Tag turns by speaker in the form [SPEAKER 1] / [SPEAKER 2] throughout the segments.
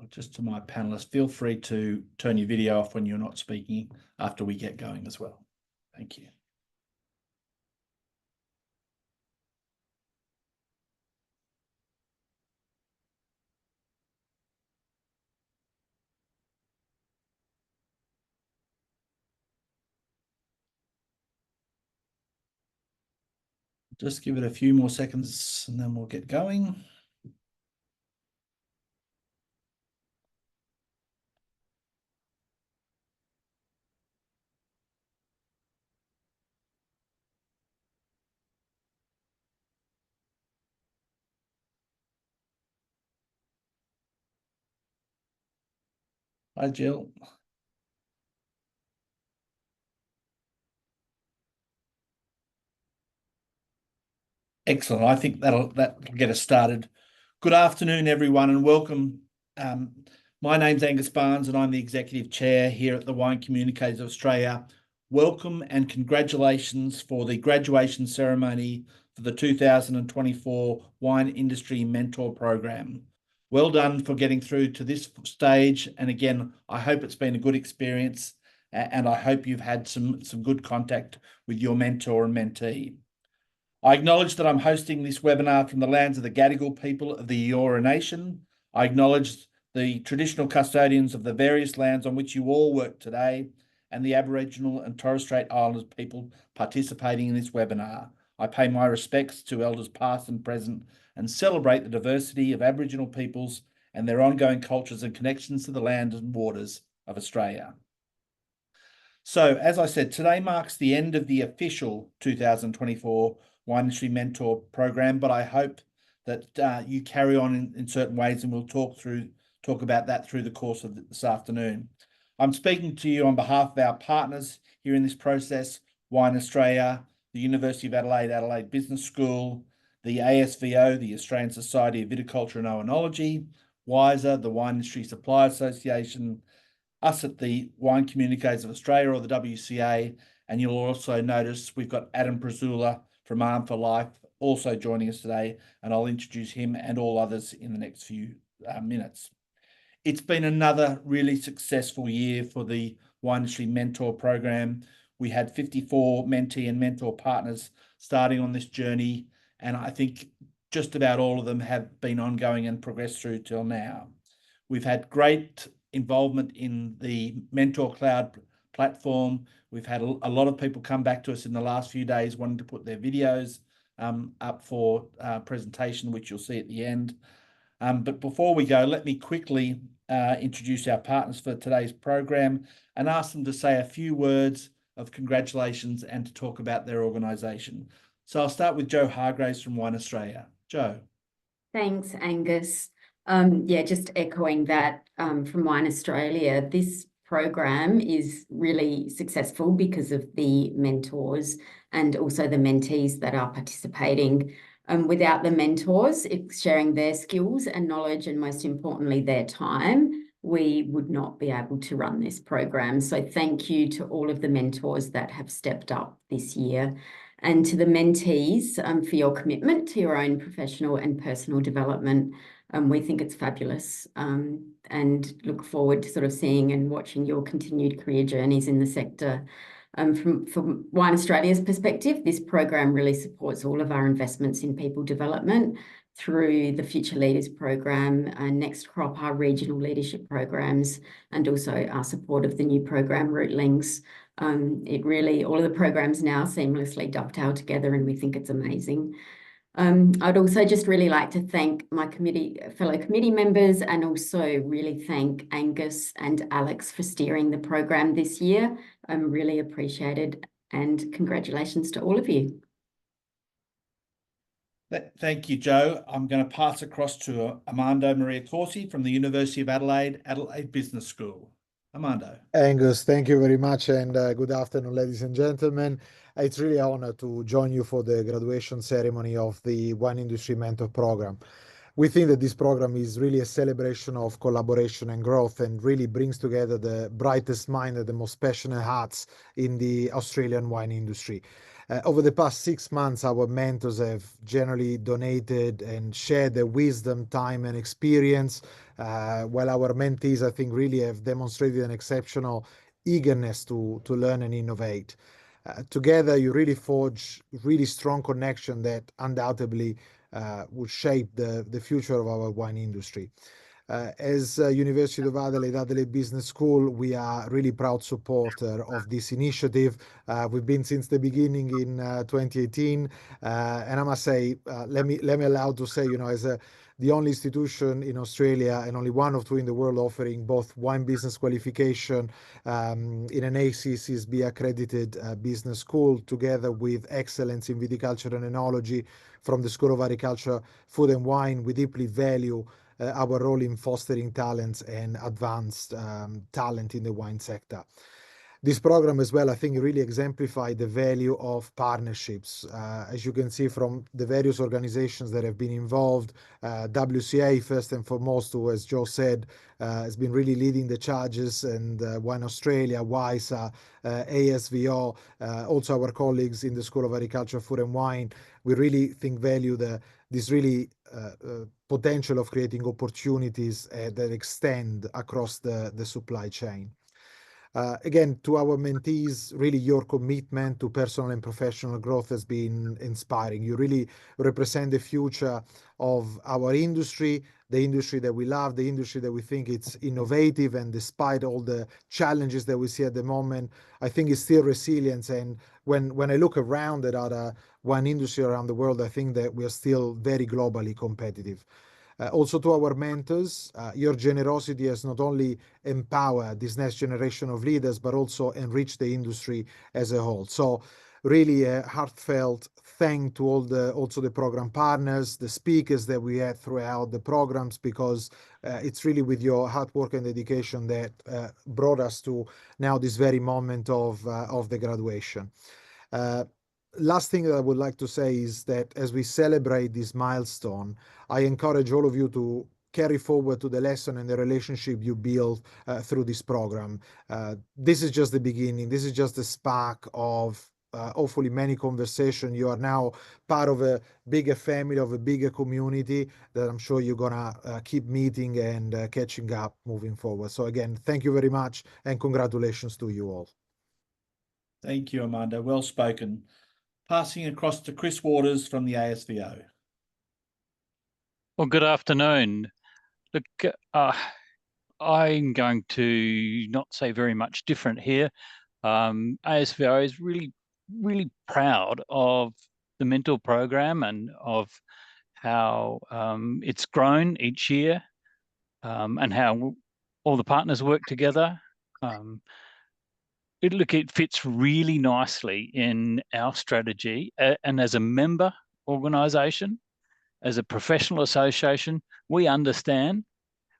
[SPEAKER 1] Just to my panelists, feel free to turn your video off when you're not speaking after we get going as well. Thank you. Just give it a few more seconds and then we'll get going. Hi, Jill. Excellent. I think that'll get us started. Good afternoon, everyone, and welcome. My name's Angus Barnes, and I'm the Executive Chair here at the Wine Communicators of Australia. Welcome and congratulations for the graduation ceremony for the 2024 Wine Industry Mentor Program. Well done for getting through to this stage. And again, I hope it's been a good experience, and I hope you've had some good contact with your mentor and mentee. I acknowledge that I'm hosting this webinar from the lands of the Gadigal people of the Eora Nation. I acknowledge the traditional custodians of the various lands on which you all work today and the Aboriginal and Torres Strait Islanders people participating in this webinar. I pay my respects to elders past and present and celebrate the diversity of Aboriginal peoples and their ongoing cultures and connections to the land and waters of Australia. So, as I said, today marks the end of the official 2024 Wine Industry Mentor Program, but I hope that you carry on in certain ways, and we'll talk about that through the course of this afternoon. I'm speaking to you on behalf of our partners here in this process: Wine Australia, the University of Adelaide, Adelaide Business School, the ASVO, the Australian Society of Viticulture and Oenology, WISA, the Wine Industry Supply Association, us at the Wine Communicators of Australia, or the WCA, and you'll also notice we've got Adam Prezula from Arm for Life also joining us today, and I'll introduce him and all others in the next few minutes. It's been another really successful year for the Wine Industry Mentor Program. We had 54 mentee and mentor partners starting on this journey, and I think just about all of them have been ongoing and progressed through till now. We've had great involvement in the Mentor Cloud platform. We've had a lot of people come back to us in the last few days wanting to put their videos up for presentation, which you'll see at the end. But before we go, let me quickly introduce our partners for today's program and ask them to say a few words of congratulations and to talk about their organisation. So I'll start with Jo Hargraves from Wine Australia. Jo.
[SPEAKER 2] Thanks, Angus. Just echoing that from Wine Australia, this program is really successful because of the mentors and also the mentees that are participating. Without the mentors sharing their skills and knowledge, and most importantly, their time, we would not be able to run this program. So thank you to all of the mentors that have stepped up this year, and to the mentees for your commitment to your own professional and personal development. We think it's fabulous and look forward to sort of seeing and watching your continued career journeys in the sector. From Wine Australia's perspective, this program really supports all of our investments in people development through the Future Leaders program and Next Crop, our regional leadership programs, and also our support of the new program Rootlings. All of the programs now seamlessly dovetail together, and we think it's amazing. I'd also just really like to thank my fellow committee members, and also really thank Angus and Alex for steering the program this year. I'm really appreciated, and congratulations to all of you.
[SPEAKER 1] Thank you, Jo. I'm going to pass across to Armando Maria Corsi from the University of Adelaide, Adelaide Business School. Armando.
[SPEAKER 3] Angus, thank you very much, and good afternoon, ladies and gentlemen. It's really an honor to join you for the graduation ceremony of the Wine Industry Mentor Program. We think that this program is really a celebration of collaboration and growth, and really brings together the brightest mind and the most passionate hearts in the Australian wine industry. Over the past 6 months, our mentors have generally donated and shared their wisdom, time, and experience while our mentees, I think, really have demonstrated an exceptional eagerness to learn and innovate. Together, you really forge really strong connection that undoubtedly will shape the future of our wine industry. As University of Adelaide Business School, we are really proud supporter of this initiative. We've been since the beginning in 2018, and I must say, let me allow to say, as the only institution in Australia and only one of two in the world offering both wine business qualification in an ACCSB accredited business school, together with excellence in viticulture and enology from the School of Agriculture, Food and Wine. We deeply value our role in fostering talents and advanced talent in the wine sector. This program as well, I think, really exemplified the value of partnerships. As you can see from the various organizations that have been involved, WCA, first and foremost, who, as Joe said, has been really leading the charges, and Wine Australia, WISA, ASVO, also our colleagues in the School of Agriculture, Food and Wine. We really think value this really potential of creating opportunities that extend across the supply chain. Again, to our mentees, really your commitment to personal and professional growth has been inspiring. You really represent the future of our industry, the industry that we love, the industry that we think it's innovative, and despite all the challenges that we see at the moment, I think it's still resilience. And when I look around at other wine industry around the world, I think that we are still very globally competitive. Also to our mentors, your generosity has not only empowered this next generation of leaders, but also enriched the industry as a whole. So really a heartfelt thank to also the program partners, the speakers that we had throughout the programs, because it's really with your hard work and dedication that brought us to now this very moment of the graduation. Last thing that I would like to say is that as we celebrate this milestone, I encourage all of you to carry forward to the lesson and the relationship you build through this program. This is just the beginning. This is just the spark of hopefully many conversations. You are now part of a bigger family, of a bigger community that I'm sure you're gonna keep meeting and catching up moving forward. So again, thank you very much and congratulations to you all.
[SPEAKER 1] Thank you, Armando. Well spoken. Passing across to Chris Waters from the ASVO.
[SPEAKER 4] Well, good afternoon. Look, I'm going to not say very much different here. ASVO is really, really proud of the mentor program and of how it's grown each year and how all the partners work together. It fits really nicely in our strategy, and as a member organisation, as a professional association, we understand,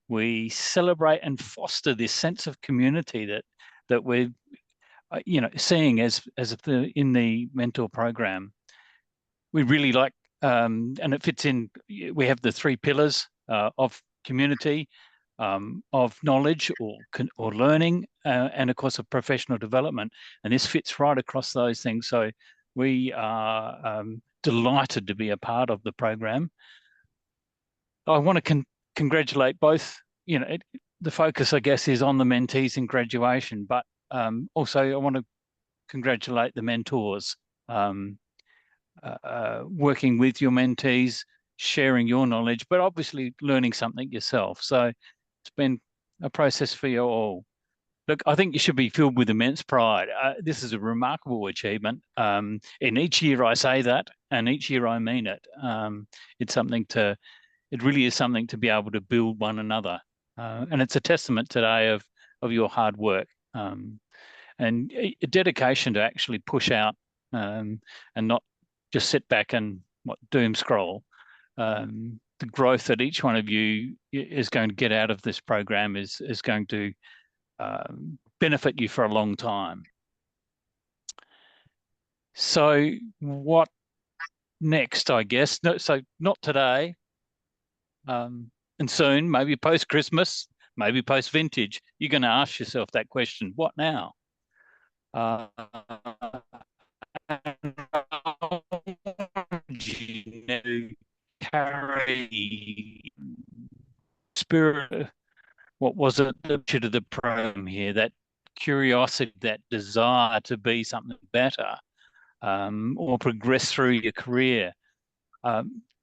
[SPEAKER 4] we celebrate and foster this sense of community that we're seeing as in the mentor program. We really like, and it fits in. We have the three pillars of community, of knowledge or learning, and of course of professional development, and this fits right across those things. So we are delighted to be a part of the program. I want to congratulate both. The focus, I guess, is on the mentees in graduation, but also I want to congratulate the mentors, working with your mentees, sharing your knowledge, but obviously learning something yourself. So it's been a process for you all. Look, I think you should be filled with immense pride. This is a remarkable achievement. And each year I say that, and each year I mean it. It really is something to be able to build one another. And it's a testament today of your hard work and a dedication to actually push out and not just sit back and doom scroll. The growth that each one of you is going to get out of this program is going to benefit you for a long time. So what next, I guess? No, so not today, and soon, maybe post-Christmas, maybe post-vintage, you're going to ask yourself that question, what now? Carry spirit, what was it, the picture of the program here, that curiosity, that desire to be something better, or progress through your career.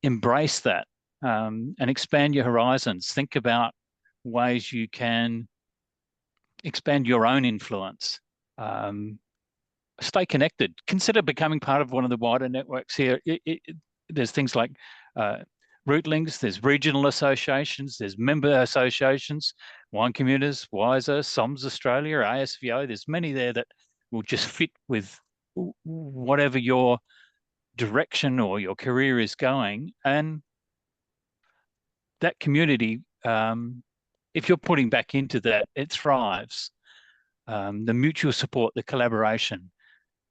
[SPEAKER 4] Embrace that, and expand your horizons. Think about ways you can expand your own influence. Stay connected. Consider becoming part of one of the wider networks here. There's things like Rootlinks, there's regional associations, there's member associations, Wine Communities, WISER, SOMS Australia, ASVO. There's many there that will just fit with whatever your direction or your career is going. And that community, if you're putting back into that, it thrives. The mutual support, the collaboration,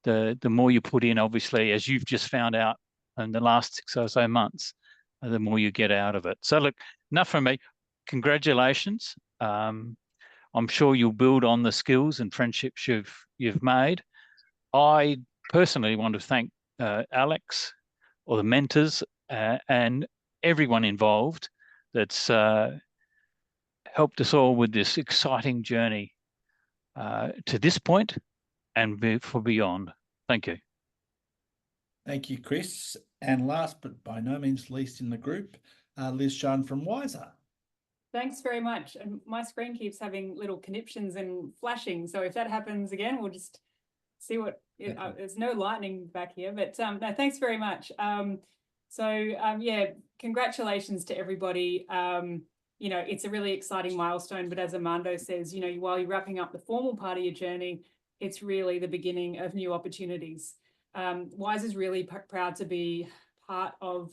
[SPEAKER 4] the more you put in, obviously, as you've just found out in the last 6 or so months, the more you get out of it. So look, enough from me. Congratulations. I'm sure you'll build on the skills and friendships you've made. I personally want to thank Alex, or the mentors, and everyone involved that's helped us all with this exciting journey to this point and for beyond. Thank you.
[SPEAKER 1] Thank you, Chris. And last but by no means least in the group, Liz Shun from WISER.
[SPEAKER 5] Thanks very much. And my screen keeps having little conniptions and flashing. So if that happens again, we'll just see what, there's no lightning back here, but no, thanks very much. Yeah, congratulations to everybody. You know, it's a really exciting milestone, but as Armando says, you know, while you're wrapping up the formal part of your journey, it's really the beginning of new opportunities. WISER is really proud to be part of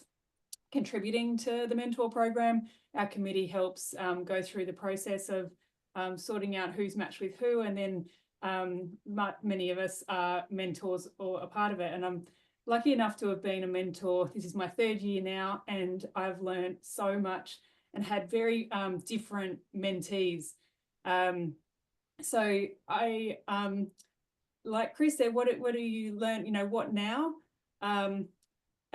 [SPEAKER 5] contributing to the mentor program. Our committee helps go through the process of sorting out who's matched with who, and then many of us are mentors or a part of it. And I'm lucky enough to have been a mentor. This is my 3rd year now, and I've learned so much and had very different mentees. So I, like Chris said, what do you learn? You know, what now?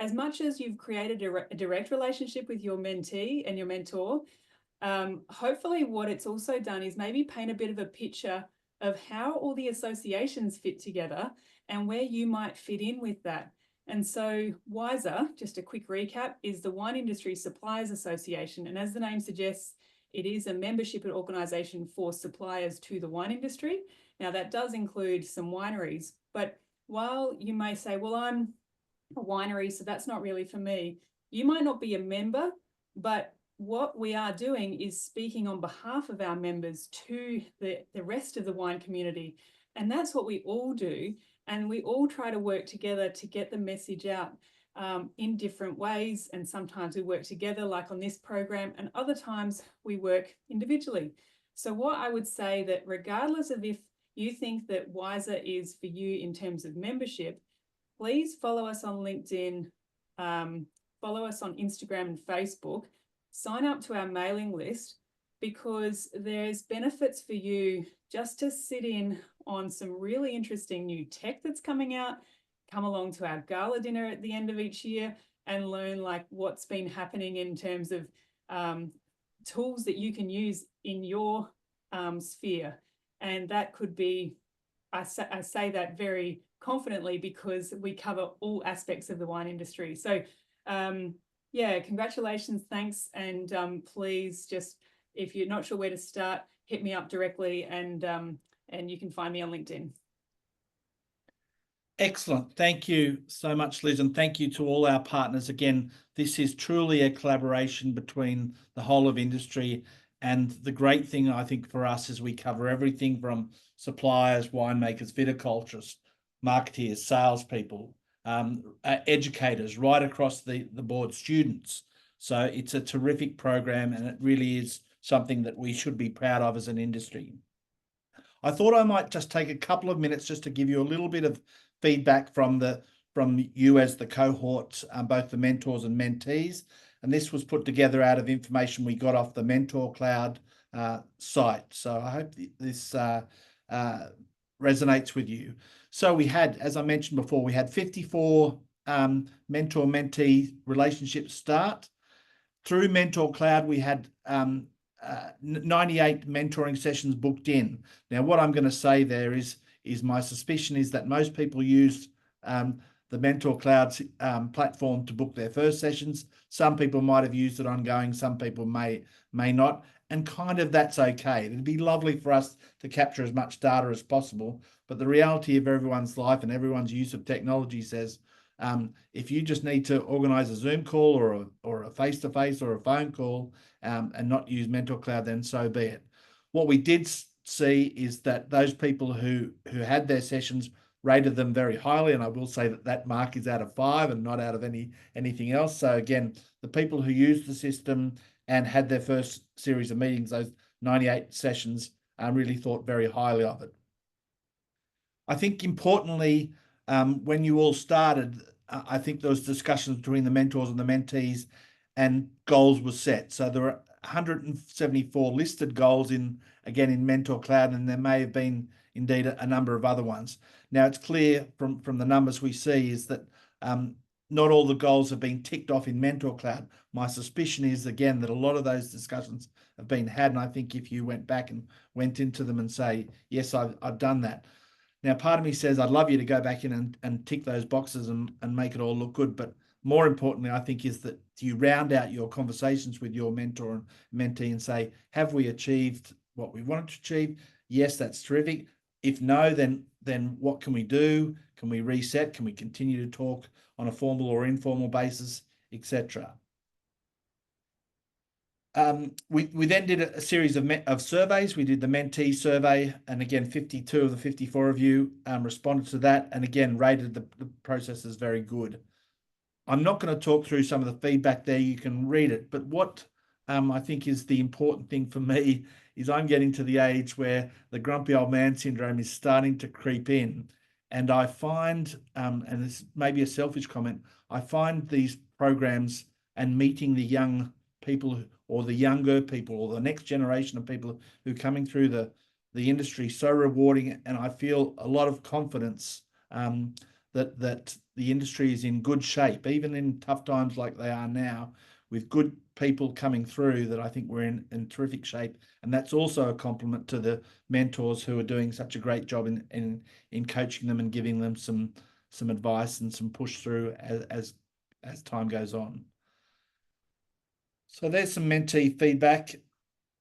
[SPEAKER 5] As much as you've created a direct relationship with your mentee and your mentor, hopefully what it's also done is maybe paint a bit of a picture of how all the associations fit together and where you might fit in with that. And so WISER, just a quick recap, is the Wine Industry Suppliers Association. And as the name suggests, it is a membership organisation for suppliers to the wine industry. Now that does include some wineries, but while you may say, well, I'm a winery, so that's not really for me, you might not be a member, but what we are doing is speaking on behalf of our members to the rest of the wine community. And that's what we all do. And we all try to work together to get the message out in different ways. And sometimes we work together, like on this program, and other times we work individually. So what I would say that regardless of if you think that WISER is for you in terms of membership, please follow us on LinkedIn, follow us on Instagram and Facebook, sign up to our mailing list, because there's benefits for you just to sit in on some really interesting new tech that's coming out. Come along to our gala dinner at the end of each year and learn like what's been happening in terms of tools that you can use in your sphere. And that could be, I say that very confidently because we cover all aspects of the wine industry. So yeah, congratulations, thanks. And please just, if you're not sure where to start, hit me up directly, and you can find me on LinkedIn.
[SPEAKER 1] Excellent. Thank you so much, Liz, and thank you to all our partners. Again, this is truly a collaboration between the whole of industry, and the great thing I think for us is we cover everything from suppliers, winemakers, viticulturists, marketeers, salespeople, educators, right across the board, students. So it's a terrific program, and it really is something that we should be proud of as an industry. I thought I might just take a couple of minutes just to give you a little bit of feedback from you as the cohorts, both the mentors and mentees. And this was put together out of information we got off the Mentor Cloud site. So I hope this resonates with you. So we had, as I mentioned before, we had 54 mentor-mentee relationships start. Through Mentor Cloud, we had 98 mentoring sessions booked in. Now, what I'm going to say there is my suspicion is that most people used the Mentor Cloud platform to book their first sessions. Some people might have used it ongoing. Some people may not. And kind of that's okay. It'd be lovely for us to capture as much data as possible. But the reality of everyone's life and everyone's use of technology says, if you just need to organize a Zoom call or a face-to-face or a phone call and not use Mentor Cloud, then so be it. What we did see is that those people who had their sessions rated them very highly, and I will say that mark is out of 5 and not out of anything else. So again, the people who used the system and had their first series of meetings, those 98 sessions, really thought very highly of it. I think importantly, when you all started, I think there was discussions between the mentors and the mentees, and goals were set. So there were 174 listed goals in Mentor Cloud, and there may have been indeed a number of other ones. Now it's clear from the numbers we see is that not all the goals have been ticked off in Mentor Cloud. My suspicion is, again, that a lot of those discussions have been had, and I think if you went back and went into them and say, yes, I've done that. Now, part of me says I'd love you to go back in and tick those boxes and make it all look good. But more importantly, I think, is that you round out your conversations with your mentor and mentee and say, have we achieved what we wanted to achieve? Yes, that's terrific. If no, then what can we do? Can we reset? Can we continue to talk on a formal or informal basis, etc.? We then did a series of surveys. We did the mentee survey, and again, 52 of the 54 of you responded to that, and again, rated the process as very good. I'm not going to talk through some of the feedback there. You can read it, but what I think is the important thing for me is I'm getting to the age where the grumpy old man syndrome is starting to creep in. And I find, and this may be a selfish comment, I find these programs and meeting the young people or the younger people or the next generation of people who are coming through the industry so rewarding. And I feel a lot of confidence that the industry is in good shape, even in tough times like they are now, with good people coming through, that I think we're in terrific shape. And that's also a compliment to the mentors who are doing such a great job in coaching them and giving them some advice and some push through as time goes on. So there's some mentee feedback.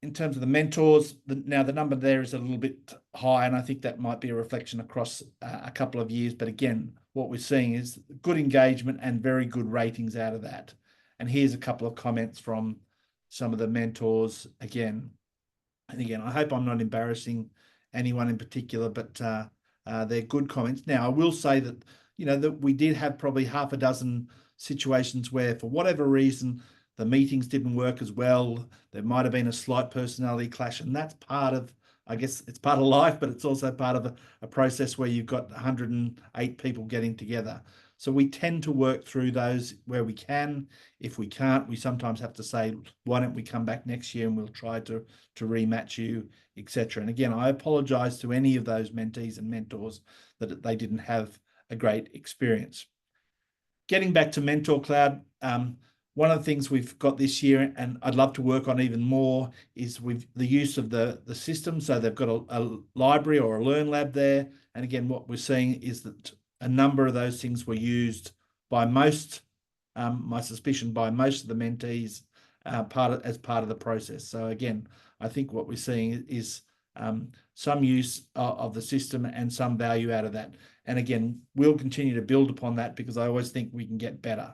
[SPEAKER 1] In terms of the mentors, now the number there is a little bit high, and I think that might be a reflection across a couple of years. But again, what we're seeing is good engagement and very good ratings out of that. And here's a couple of comments from some of the mentors again. And again, I hope I'm not embarrassing anyone in particular, but they're good comments. Now, I will say that, that we did have probably half a dozen situations where, for whatever reason, the meetings didn't work as well. There might have been a slight personality clash, and that's part of, I guess it's part of life, but it's also part of a process where you've got 108 people getting together. So we tend to work through those where we can. If we can't, we sometimes have to say, why don't we come back next year and we'll try to rematch you, etc. And again, I apologize to any of those mentees and mentors that they didn't have a great experience. Getting back to Mentor Cloud, one of the things we've got this year, and I'd love to work on even more, is the use of the system. So they've got a library or a Learn Lab there. And again, what we're seeing is that a number of those things were used by most, my suspicion, by most of the mentees as part of the process. So again, I think what we're seeing is some use of the system and some value out of that. And again, we'll continue to build upon that because I always think we can get better.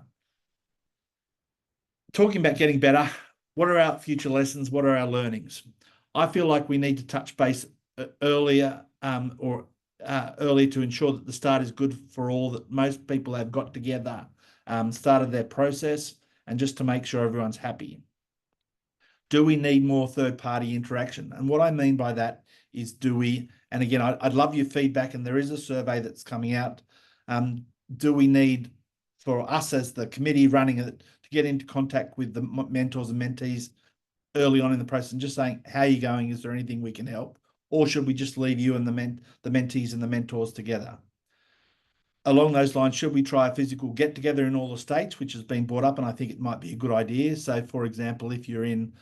[SPEAKER 1] Talking about getting better, what are our future lessons? What are our learnings? I feel like we need to touch base earlier early to ensure that the start is good for all, that most people have got together, started their process, and just to make sure everyone's happy. Do we need more third-party interaction? And what I mean by that is, do we, and again, I'd love your feedback, and there is a survey that's coming out. Do we need, for us as the committee running it, to get into contact with the mentors and mentees early on in the process and just saying, how are you going? Is there anything we can help? Or should we just leave you and the mentees and the mentors together? Along those lines, should we try a physical get-together in all the states, which has been brought up, and I think it might be a good idea. So, for example, if you're in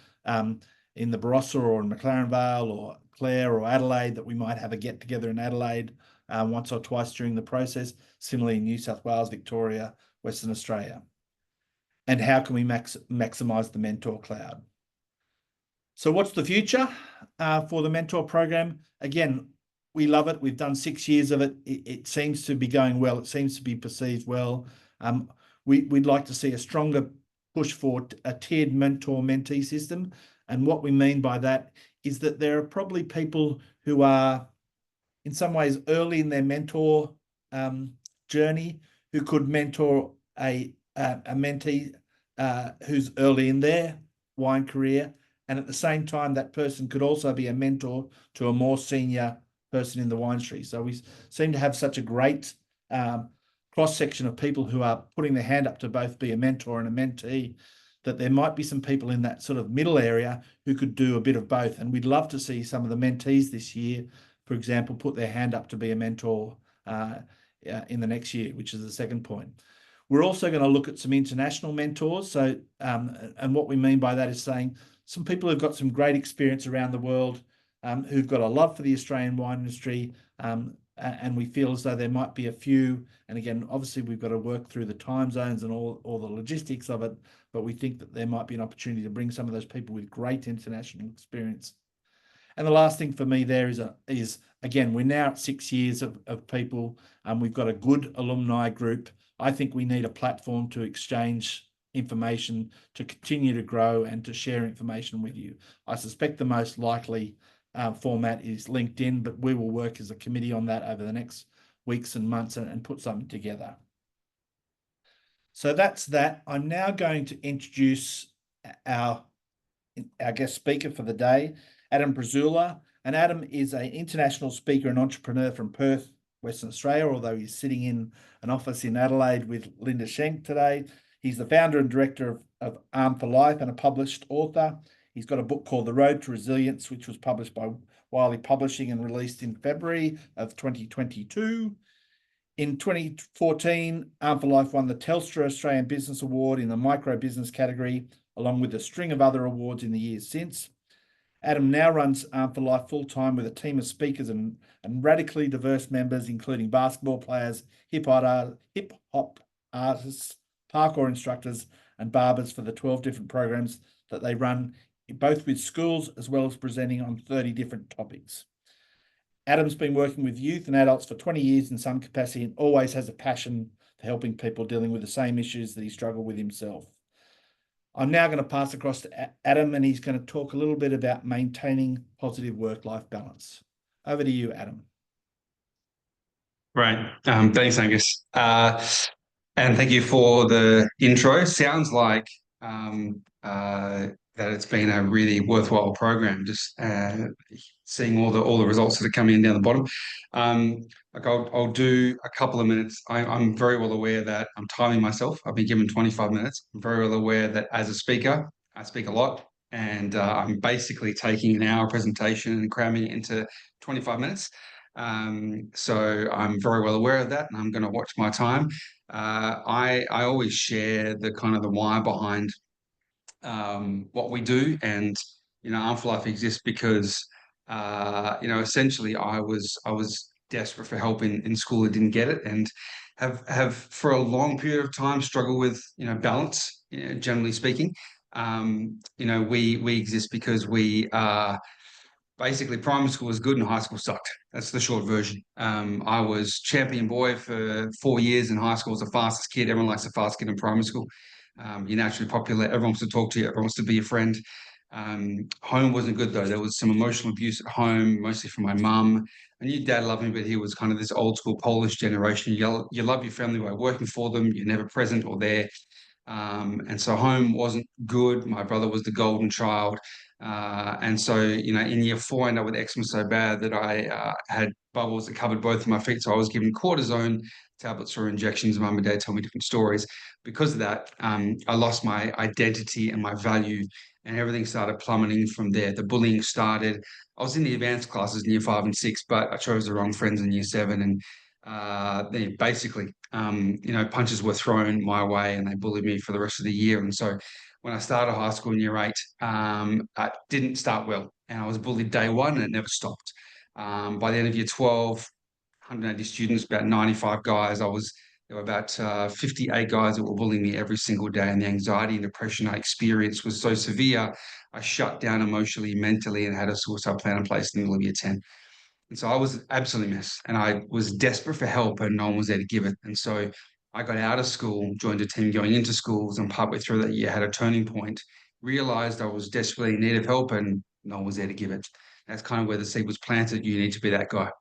[SPEAKER 1] in the Barossa or in McLaren Vale or Clare or Adelaide, that we might have a get together in Adelaide once or twice during the process. Similarly, in New South Wales, Victoria, Western Australia. And how can we maximize the Mentor Cloud? So what's the future for the Mentor program? Again, we love it. We've done 6 years of it. It seems to be going well. It seems to be perceived well. We'd like to see a stronger push for a tiered mentor-mentee system. And what we mean by that is that there are probably people who are in some ways early in their mentor journey who could mentor a mentee who's early in their wine career. And at the same time, that person could also be a mentor to a more senior person in the wine industry. So we seem to have such a great cross-section of people who are putting their hand up to both be a mentor and a mentee, that there might be some people in that sort of middle area who could do a bit of both. And we'd love to see some of the mentees this year, for example, put their hand up to be a mentor in the next year, which is the second point. We're also going to look at some international mentors. So, and what we mean by that is saying some people who've got some great experience around the world, who've got a love for the Australian wine industry, and we feel as though there might be a few. And again, obviously, we've got to work through the time zones and all the logistics of it, but we think that there might be an opportunity to bring some of those people with great international experience. And the last thing for me there is again, we're now at 6 years of people, and we've got a good alumni group. I think we need a platform to exchange information, to continue to grow and to share information with you. I suspect the most likely format is LinkedIn, but we will work as a committee on that over the next weeks and months and put something together. So that's that. I'm now going to introduce our guest speaker for the day, Adam Brazula. And Adam is an international speaker and entrepreneur from Perth, Western Australia, although he's sitting in an office in Adelaide with Linda Schenk today. He's the founder and director of Arm for Life and a published author. He's got a book called The Road to Resilience, which was published by Wiley Publishing and released in February of 2022. In 2014, Arm for Life won the Telstra Australian Business Award in the micro business category, along with a string of other awards in the years since. Adam now runs Arm for Life full-time with a team of speakers and radically diverse members, including basketball players, hip-hop artists, parkour instructors, and barbers for the 12 different programs that they run, both with schools as well as presenting on 30 different topics. Adam's been working with youth and adults for 20 years in some capacity and always has a passion for helping people dealing with the same issues that he struggled with himself. I'm now going to pass across to Adam, and he's going to talk a little bit about maintaining positive work-life balance. Over to you, Adam.
[SPEAKER 6] Right. Thanks, Angus. And thank you for the intro. Sounds like that it's been a really worthwhile program, just seeing all the results that are coming in down the bottom. Like I'll do a couple of minutes. I'm very well aware that I'm timing myself. I've been given 25 minutes. I'm very well aware that as a speaker, I speak a lot, and I'm basically taking an hour presentation and cramming it into 25 minutes. So I'm very well aware of that, and I'm going to watch my time. I always share the kind of the why behind what we do, and Arm for Life exists because essentially I was desperate for help in school and didn't get it, and have for a long period of time struggled with balance, generally speaking. We exist because we basically primary school was good and high school sucked. That's the short version. I was champion boy for 4 years in high school. I was the fastest kid. Everyone likes the fast kid in primary school. You're naturally popular. Everyone wants to talk to you. Everyone wants to be your friend. Home wasn't good though. There was some emotional abuse at home, mostly from my mum. I knew dad loved me, but he was kind of this old school Polish generation. You love your family by working for them. You're never present or there. And so home wasn't good. My brother was the golden child. And so, in year 4, I ended up with eczema so bad that I had bubbles that covered both of my feet. So I was given cortisone tablets or injections. Mum and dad told me different stories. Because of that, I lost my identity and my value, and everything started plummeting from there. The bullying started. I was in the advanced classes in year 5 and 6, but I chose the wrong friends in year 7. And then basically, punches were thrown my way and they bullied me for the rest of the year. And so when I started high school in year 8, I didn't start well, and I was bullied day one, and it never stopped. By the end of year 12, 180 students, about 95 guys. There were about 58 guys that were bullying me every single day, and the anxiety and depression I experienced was so severe, I shut down emotionally, mentally, and had a suicide plan in place in the middle of year 10. And so I was absolutely messed, and I was desperate for help, and no one was there to give it. And so I got out of school, joined a team going into schools, and partway through that year had a turning point, realized I was desperately in need of help, and no one was there to give it. That's kind of where the seed was planted. You need to be that guy.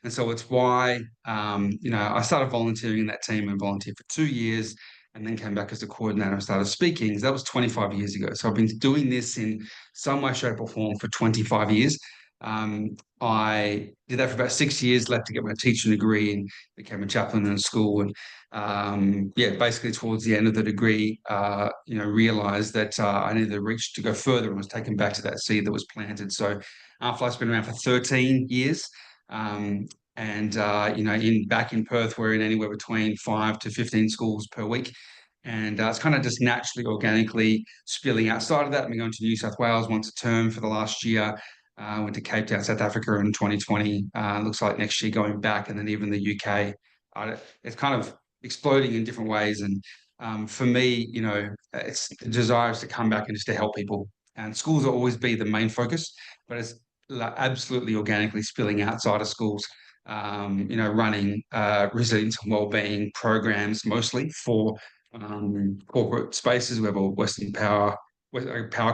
[SPEAKER 6] And so it's why, I started volunteering in that team and volunteered for 2 years, and then came back as a coordinator and started speaking. That was 25 years ago. So I've been doing this in some way, shape, or form for 25 years. I did that for about 6 years, left to get my teaching degree, and became a chaplain in a school. And basically towards the end of the degree, realized that I needed to reach to go further, and was taken back to that seed that was planted. So Aflife's been around for 13 years. Back in Perth, we're in anywhere between 5 to 15 schools per week. And it's kind of just naturally, organically spilling outside of that. I've been going to New South Wales once a term for the last year. Went to Cape Town, South Africa in 2020. Looks like next year going back, and then even the UK. It's kind of exploding in different ways. And for me, it's the desire is to come back and just to help people. And schools will always be the main focus, but it's absolutely organically spilling outside of schools. Running resilience and wellbeing programs mostly for corporate spaces. We have a Western Power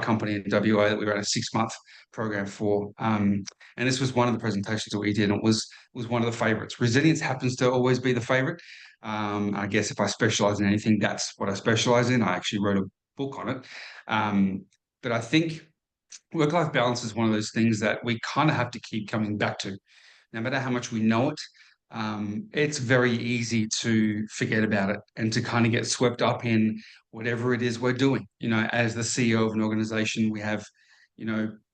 [SPEAKER 6] company in WA that we ran a 6-month program for. And this was one of the presentations that we did, and it was one of the favorites. Resilience happens to always be the favorite. I guess if I specialize in anything, that's what I specialize in. I actually wrote a book on it. But I think work-life balance is one of those things that we kind of have to keep coming back to. No matter how much we know it, it's very easy to forget about it and to kind of get swept up in whatever it is we're doing. As the CEO of an organization, we have,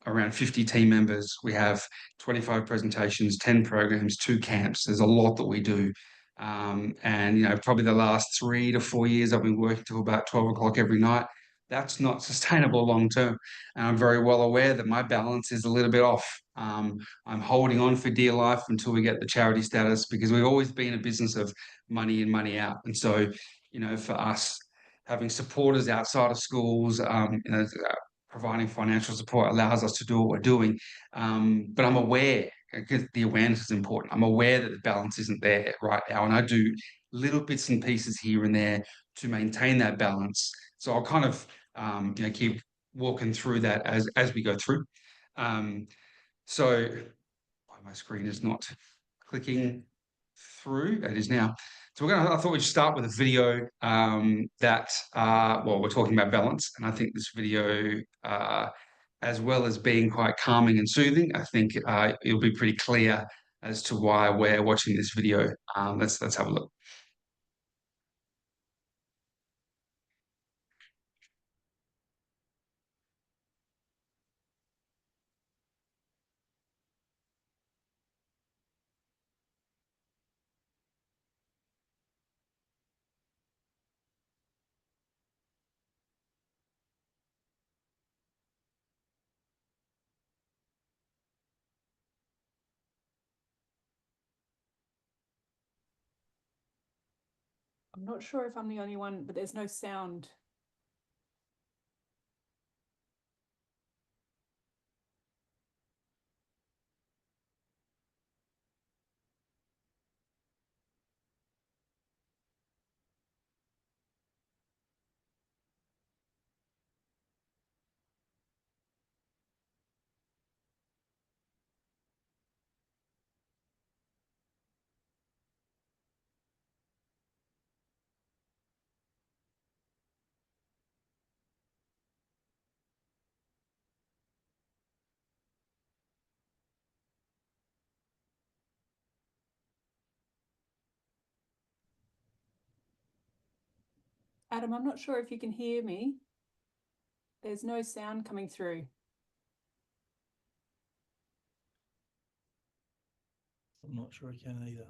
[SPEAKER 6] around 50 team members. We have 25 presentations, 10 programs, 2 camps. There's a lot that we do. Probably the last 3 to 4 years, I've been working till about 12 o'clock every night. That's not sustainable long term. And I'm very well aware that my balance is a little bit off. I'm holding on for dear life until we get the charity status, because we've always been a business of money in, money out. And so, for us, having supporters outside of schools, providing financial support allows us to do what we're doing. But I'm aware, because the awareness is important. I'm aware that the balance isn't there right now. And I do little bits and pieces here and there to maintain that balance. So I'll kind of, keep walking through that as we go through. So my screen is not clicking through. It is now. So I thought we'd start with a video we're talking about balance. And I think this video, as well as being quite calming and soothing, I think it'll be pretty clear as to why we're watching this video. Let's have a look.
[SPEAKER 5] I'm not sure if I'm the only one, but there's no sound. Adam, I'm not sure if you can hear me. There's no sound coming through.
[SPEAKER 1] I'm not sure I can either.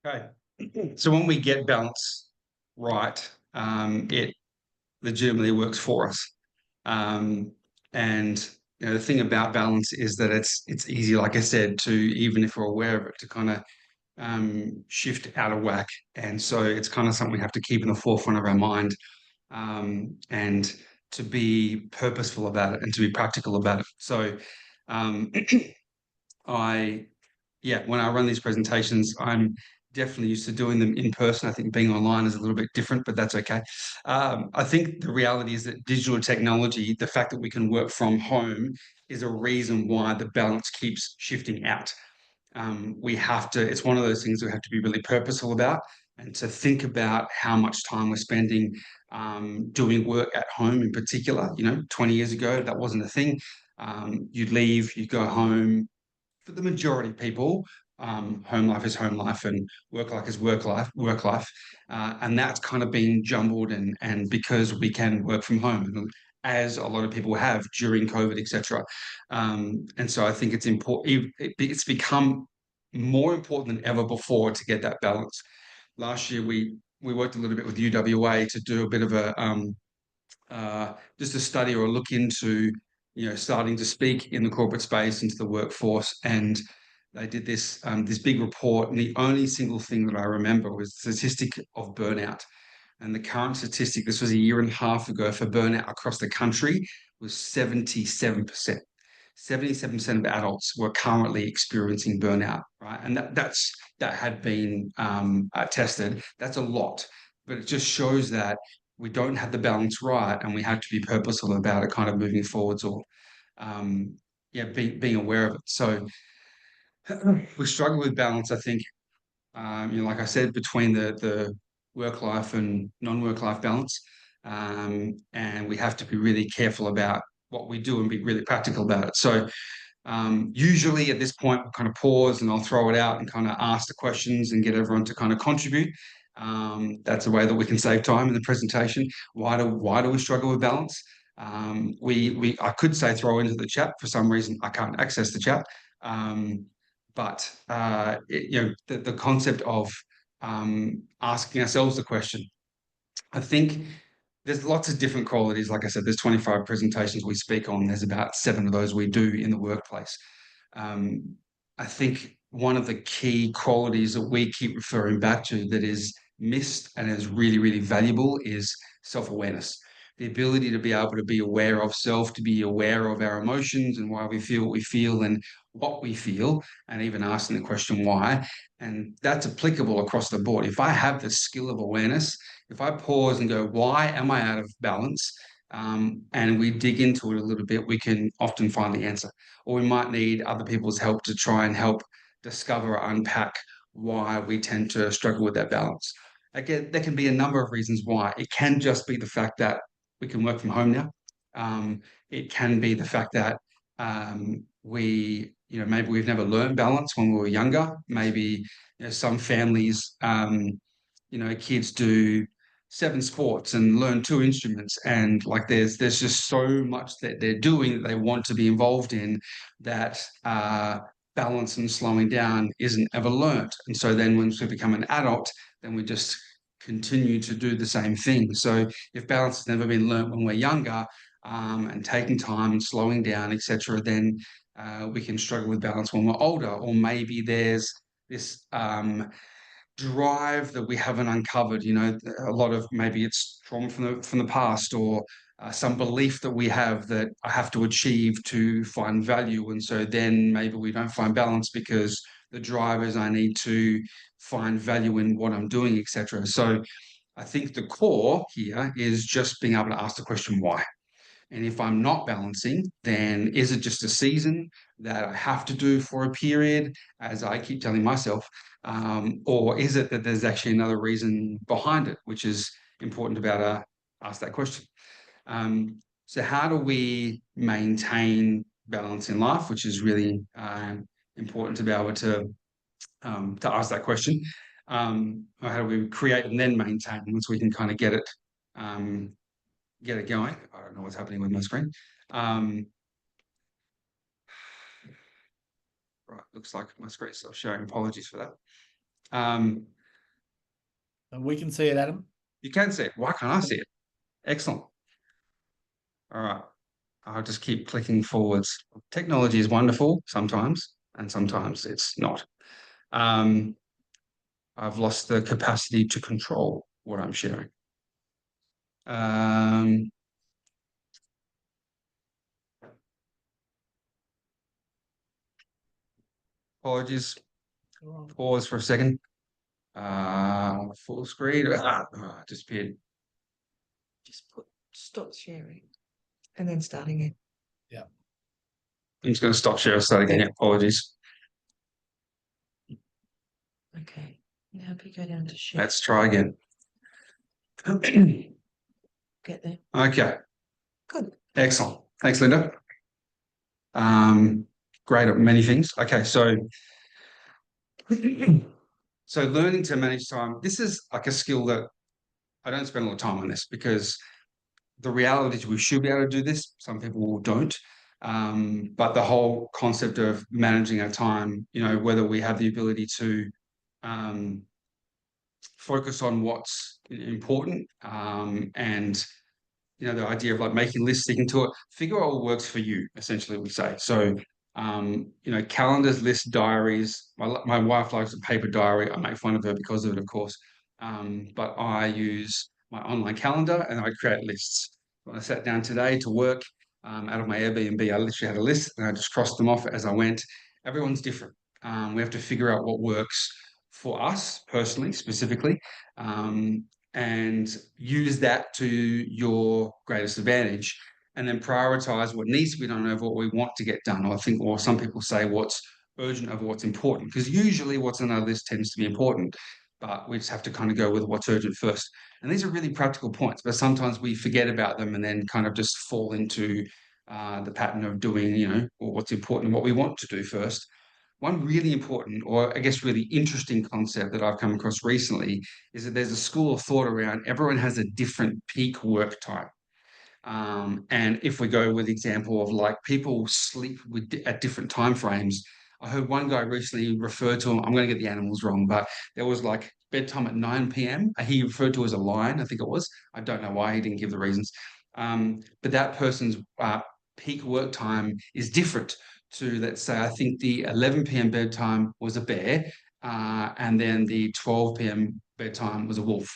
[SPEAKER 6] Okay. So when we get balance right, it legitimately works for us. And the thing about balance is that it's easy, like I said, to, even if we're aware of it, to kind of shift out of whack. And so it's kind of something we have to keep in the forefront of our mind, and to be purposeful about it and to be practical about it. So when I run these presentations, I'm definitely used to doing them in person. I think being online is a little bit different, but that's okay. I think the reality is that digital technology, the fact that we can work from home, is a reason why the balance keeps shifting out. It's one of those things we have to be really purposeful about, and to think about how much time we're spending doing work at home in particular. 20 years ago, that wasn't a thing. You'd leave, you'd go home. For the majority of people, home life is home life and work life is work life. And that's kind of been jumbled, and because we can work from home, as a lot of people have during COVID, etc. And so I think it's important. It's become more important than ever before to get that balance. Last year, we worked a little bit with UWA to do a bit of a just a study or a look into starting to speak in the corporate space into the workforce, and they did this big report, and the only single thing that I remember was the statistic of burnout. And the current statistic, this was a year and a half ago, for burnout across the country was 77%. 77% of adults were currently experiencing burnout, right? And that had been tested. That's a lot, but it just shows that we don't have the balance right, and we have to be purposeful about it, kind of moving forwards, or being aware of it. So we struggle with balance, I think. Like I said, between the work life and non-work life balance, and we have to be really careful about what we do and be really practical about it. So usually at this point, we'll kind of pause and I'll throw it out and kind of ask the questions and get everyone to kind of contribute. That's a way that we can save time in the presentation. Why do we struggle with balance? I could say throw into the chat. For some reason, I can't access the chat. But the concept of asking ourselves the question. I think there's lots of different qualities. Like I said, there's 25 presentations we speak on. There's about 7 of those we do in the workplace. I think one of the key qualities that we keep referring back to that is missed and is really, really valuable is self-awareness. The ability to be able to be aware of self, to be aware of our emotions and why we feel what we feel and what we feel, and even asking the question why. And that's applicable across the board. If I have the skill of awareness, if I pause and go, why am I out of balance? And we dig into it a little bit, we can often find the answer. Or we might need other people's help to try and help discover or unpack why we tend to struggle with that balance. Again, there can be a number of reasons why. It can just be the fact that we can work from home now. It can be the fact that maybe we've never learned balance when we were younger. Maybe some families, kids do 7 sports and learn 2 instruments, and like there's just so much that they're doing that they want to be involved in, that balance and slowing down isn't ever learnt. And so then once we become an adult, then we just continue to do the same thing. So if balance has never been learnt when we're younger, and taking time and slowing down, etc., then we can struggle with balance when we're older. Or maybe there's this drive that we haven't uncovered. A lot of, maybe it's trauma from the past, or some belief that we have that I have to achieve to find value, and so then maybe we don't find balance because the drive is I need to find value in what I'm doing, etc. So I think the core here is just being able to ask the question why. And if I'm not balancing, then is it just a season that I have to do for a period, as I keep telling myself, or is it that there's actually another reason behind it, which is important to be able to ask that question. So how do we maintain balance in life, which is really important to be able to ask that question. Or how do we create and then maintain once we can kind of get it going? I don't know what's happening with my screen. Right, looks like my screen's still showing. Apologies for that.
[SPEAKER 1] And we can see it, Adam.
[SPEAKER 6] You can see it. Why can't I see it? Excellent. All right. I'll just keep clicking forwards. Technology is wonderful sometimes, and sometimes it's not. I've lost the capacity to control what I'm sharing. Apologies. Pause for a second. Full screen. Disappeared.
[SPEAKER 7] Just put stop sharing and then starting it.
[SPEAKER 6] I'm just going to stop share, start again. Yeah, apologies.
[SPEAKER 7] Okay. Now if you go down to share.
[SPEAKER 6] Let's try again.
[SPEAKER 7] Get there.
[SPEAKER 6] Okay.
[SPEAKER 7] Good.
[SPEAKER 6] Excellent. Thanks, Linda. Great at many things. Okay, so learning to manage time. This is like a skill that I don't spend a lot of time on this because the reality is we should be able to do this. Some people don't. But the whole concept of managing our time, whether we have the ability to focus on what's important and the idea of like making lists, sticking to it, figure out what works for you, essentially, we say. So, calendars, lists, diaries. My wife likes a paper diary. I make fun of her because of it, of course. But I use my online calendar and I create lists. When I sat down today to work out of my Airbnb, I literally had a list and I just crossed them off as I went. Everyone's different. We have to figure out what works for us personally, specifically. And use that to your greatest advantage, and then prioritize what needs to be done over what we want to get done. Or some people say what's urgent over what's important, because usually what's on our list tends to be important, but we just have to kind of go with what's urgent first. And these are really practical points, but sometimes we forget about them and then kind of just fall into the pattern of doing, what's important and what we want to do first. One really important, or I guess really interesting concept that I've come across recently is that there's a school of thought around everyone has a different peak work time. And if we go with the example of like people sleep at different time frames, I heard one guy recently refer to, I'm going to get the animals wrong, but there was like bedtime at 9 p.m. He referred to as a lion, I think it was. I don't know why, he didn't give the reasons. But that person's peak work time is different to, let's say, I think the 11 p.m. bedtime was a bear, and then the 12 p.m. bedtime was a wolf.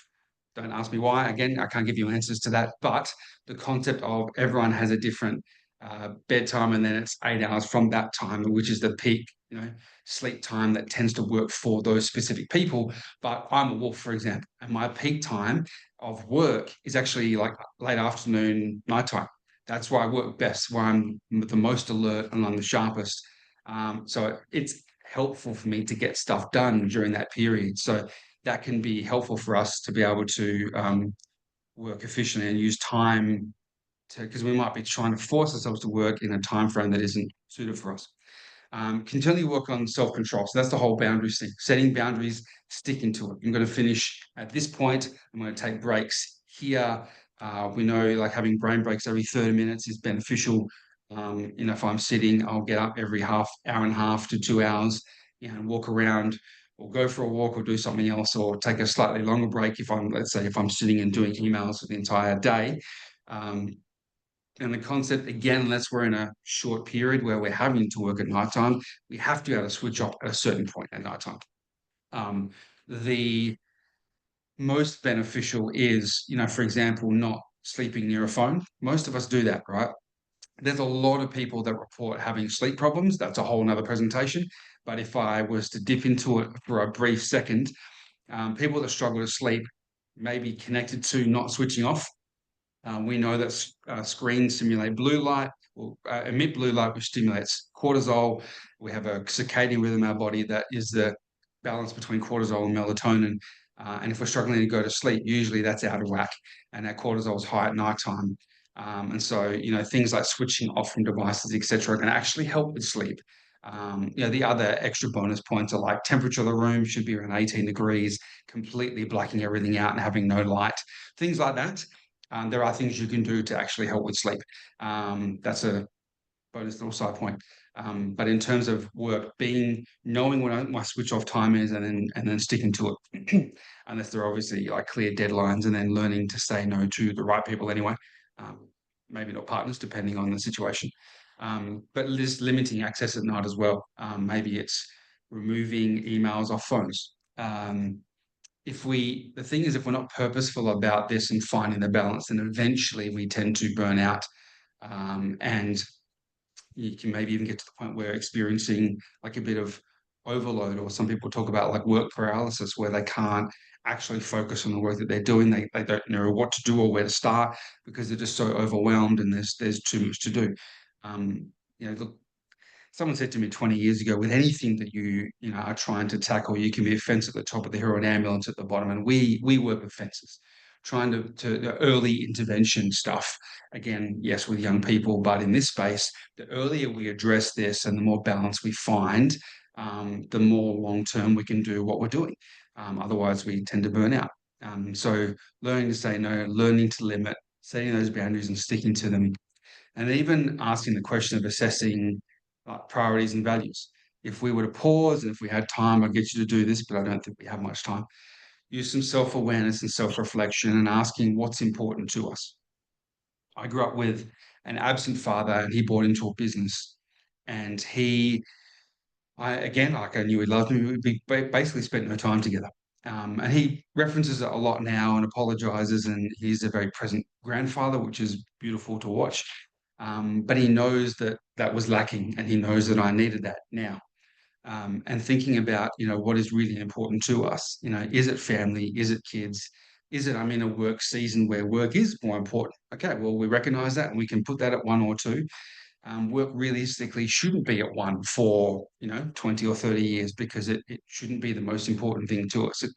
[SPEAKER 6] Don't ask me why. Again, I can't give you answers to that, but the concept of everyone has a different bedtime, and then it's 8 hours from that time, which is the peak, sleep time that tends to work for those specific people. But I'm a wolf, for example, and my peak time of work is actually like late afternoon, nighttime. That's where I work best, where I'm the most alert and I'm the sharpest. So it's helpful for me to get stuff done during that period. So that can be helpful for us to be able to work efficiently and use time because we might be trying to force ourselves to work in a time frame that isn't suited for us. Continually work on self-control. So that's the whole boundaries thing. Setting boundaries, sticking to it. I'm going to finish at this point. I'm going to take breaks here. We know like having brain breaks every 30 minutes is beneficial. If I'm sitting, I'll get up every hour and a half to 2 hours, and walk around or go for a walk or do something else, or take a slightly longer break let's say if I'm sitting and doing emails for the entire day. And the concept, again, unless we're in a short period where we're having to work at nighttime, we have to be able to switch off at a certain point at nighttime. The most beneficial is, for example, not sleeping near a phone. Most of us do that, right? There's a lot of people that report having sleep problems. That's a whole nother presentation. But if I was to dip into it for a brief second, people that struggle to sleep may be connected to not switching off. We know that screens simulate blue light, or emit blue light, which stimulates cortisol. We have a circadian rhythm in our body that is the balance between cortisol and melatonin. And if we're struggling to go to sleep, usually that's out of whack, and our cortisol is high at nighttime. And so, things like switching off from devices, etc., can actually help with sleep. The other extra bonus points are like temperature of the room should be around 18 degrees, completely blacking everything out and having no light, things like that. There are things you can do to actually help with sleep. That's a bonus little side point. But in terms of work, knowing when my switch off time is, and then sticking to it, unless there are obviously like clear deadlines, and then learning to say no to the right people anyway. Maybe not partners, depending on the situation. But just limiting access at night as well. Maybe it's removing emails off phones. The thing is, if we're not purposeful about this and finding the balance, then eventually we tend to burn out. And you can maybe even get to the point where experiencing like a bit of overload, or some people talk about like work paralysis, where they can't actually focus on the work that they're doing. They don't know what to do or where to start because they're just so overwhelmed, and there's too much to do. Look, someone said to me 20 years ago, with anything that you are trying to tackle, you can be a fence at the top of the hill, an ambulance at the bottom. And we work with fences, trying to the early intervention stuff. Again, yes, with young people, but in this space, the earlier we address this and the more balance we find, the more long-term we can do what we're doing. Otherwise, we tend to burn out. So learning to say no, learning to limit, setting those boundaries and sticking to them, and even asking the question of assessing priorities and values. If we were to pause and if we had time, I'd get you to do this, but I don't think we have much time. Use some self-awareness and self-reflection and asking what's important to us. I grew up with an absent father, and he bought into a business, and I knew he loved me. We basically spent no time together. And he references it a lot now and apologizes, and he's a very present grandfather, which is beautiful to watch. But he knows that was lacking, and he knows that I needed that now. And thinking about, what is really important to us. Is it family? Is it kids? Is it, I'm in a work season where work is more important? Okay, well, we recognize that, and we can put that at 1 or 2. Work realistically shouldn't be at 1 for 20 or 30 years, because it shouldn't be the most important thing to us. It's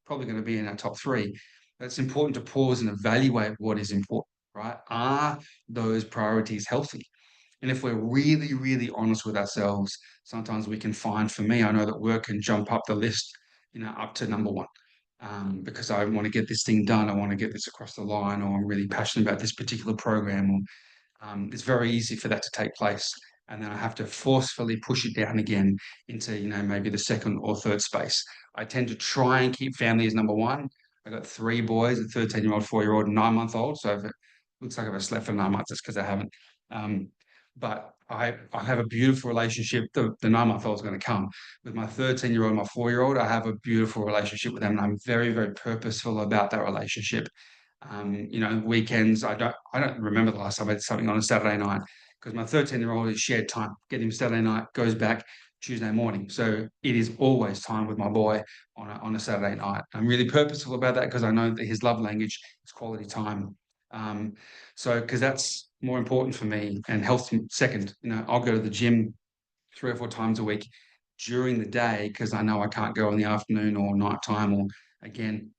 [SPEAKER 6] probably going to be in our top 3. But it's important to pause and evaluate what is important, right? Are those priorities healthy? And if we're really, really honest with ourselves, sometimes we can find, for me, I know that work can jump up the list, up to number 1. Because I want to get this thing done. I want to get this across the line, or I'm really passionate about this particular program, or it's very easy for that to take place. And then I have to forcefully push it down again into, maybe the 2nd or 3rd space. I tend to try and keep family as number 1. I've got 3 boys, a 13-year-old, 4-year-old, and 9-month-old. So if it looks like I've slept for 9 months, it's because I haven't. But I have a beautiful relationship. The 9-month-old is going to come. With my 13-year-old, my 4-year-old, I have a beautiful relationship with them. And I'm very, very purposeful about that relationship. Weekends, I don't remember the last time I did something on a Saturday night, because my 13-year-old is shared time. Get him Saturday night, goes back Tuesday morning. So it is always time with my boy on a Saturday night. I'm really purposeful about that, because I know that his love language is quality time. Because that's more important for me, and health second. I'll go to the gym 3 or 4 times a week during the day, because I know I can't go in the afternoon or nighttime, or again,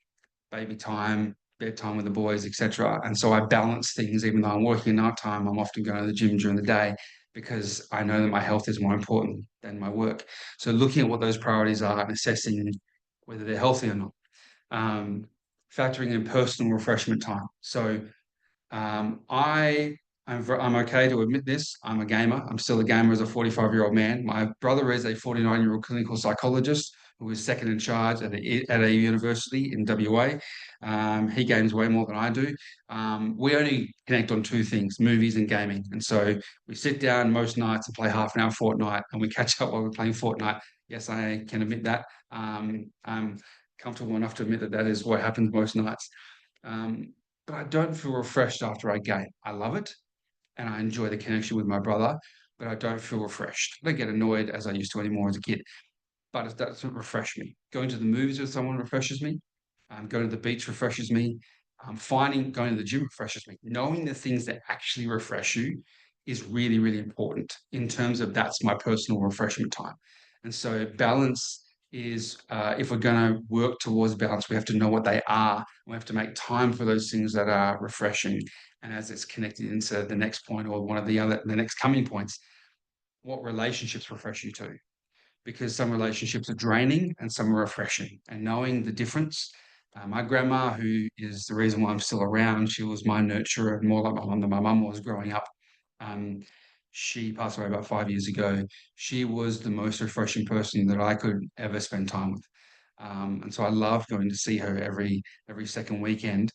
[SPEAKER 6] baby time, bedtime with the boys, etc. And so I balance things. Even though I'm working nighttime, I'm often going to the gym during the day, because I know that my health is more important than my work. So looking at what those priorities are and assessing whether they're healthy or not. Factoring in personal refreshment time. So I'm okay to admit this. I'm a gamer. I'm still a gamer as a 45-year-old man. My brother is a 49-year-old clinical psychologist who is second in charge at a university in WA. He games way more than I do. We only connect on 2 things: movies and gaming. And so we sit down most nights and play half an hour Fortnite, and we catch up while we're playing Fortnite. Yes, I can admit that. I'm comfortable enough to admit that is what happens most nights. But I don't feel refreshed after I game. I love it, and I enjoy the connection with my brother, but I don't feel refreshed. I don't get annoyed as I used to anymore as a kid, but it doesn't refresh me. Going to the movies with someone refreshes me. Going to the beach refreshes me. Going to the gym refreshes me. Knowing the things that actually refresh you is really, really important in terms of that's my personal refreshment time. And so balance is, if we're going to work towards balance, we have to know what they are. We have to make time for those things that are refreshing. And as it's connected into the next point, or one of the next coming points, what relationships refresh you too? Because some relationships are draining and some are refreshing. And knowing the difference, my grandma, who is the reason why I'm still around, she was my nurturer, more like my mum than my mum was growing up. She passed away about 5 years ago. She was the most refreshing person that I could ever spend time with. And so I loved going to see her every second weekend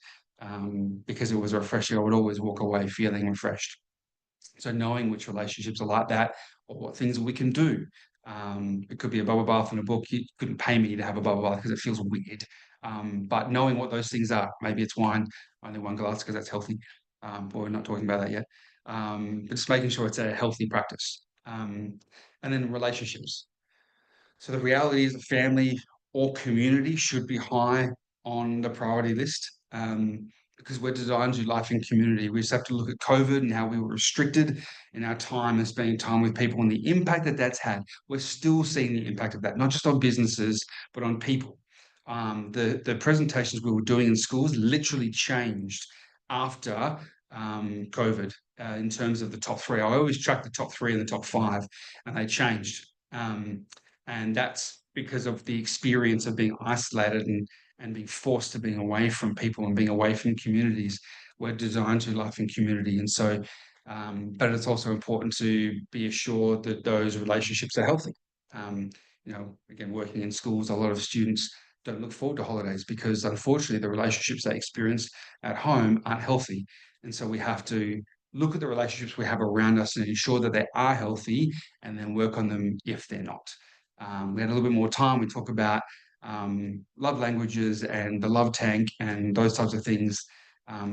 [SPEAKER 6] because it was refreshing. I would always walk away feeling refreshed. So knowing which relationships are like that or what things we can do. It could be a bubble bath in a book. You couldn't pay me to have a bubble bath because it feels weird. But knowing what those things are, maybe it's wine, only one glass because that's healthy. But we're not talking about that yet. But just making sure it's a healthy practice. And then relationships. So the reality is that family or community should be high on the priority list because we're designed to do life in community. We just have to look at COVID and how we were restricted in our time and spending time with people and the impact that that's had. We're still seeing the impact of that, not just on businesses, but on people. The presentations we were doing in schools literally changed after COVID in terms of the top three. I always track the top three and the top five, and they changed. And that's because of the experience of being isolated and being forced to being away from people and being away from communities. We're designed to life in community. And so, but it's also important to be assured that those relationships are healthy. Again, working in schools, a lot of students don't look forward to holidays because unfortunately the relationships they experience at home aren't healthy. And so we have to look at the relationships we have around us and ensure that they are healthy and then work on them if they're not. We had a little bit more time. We talk about love languages and the love tank and those types of things.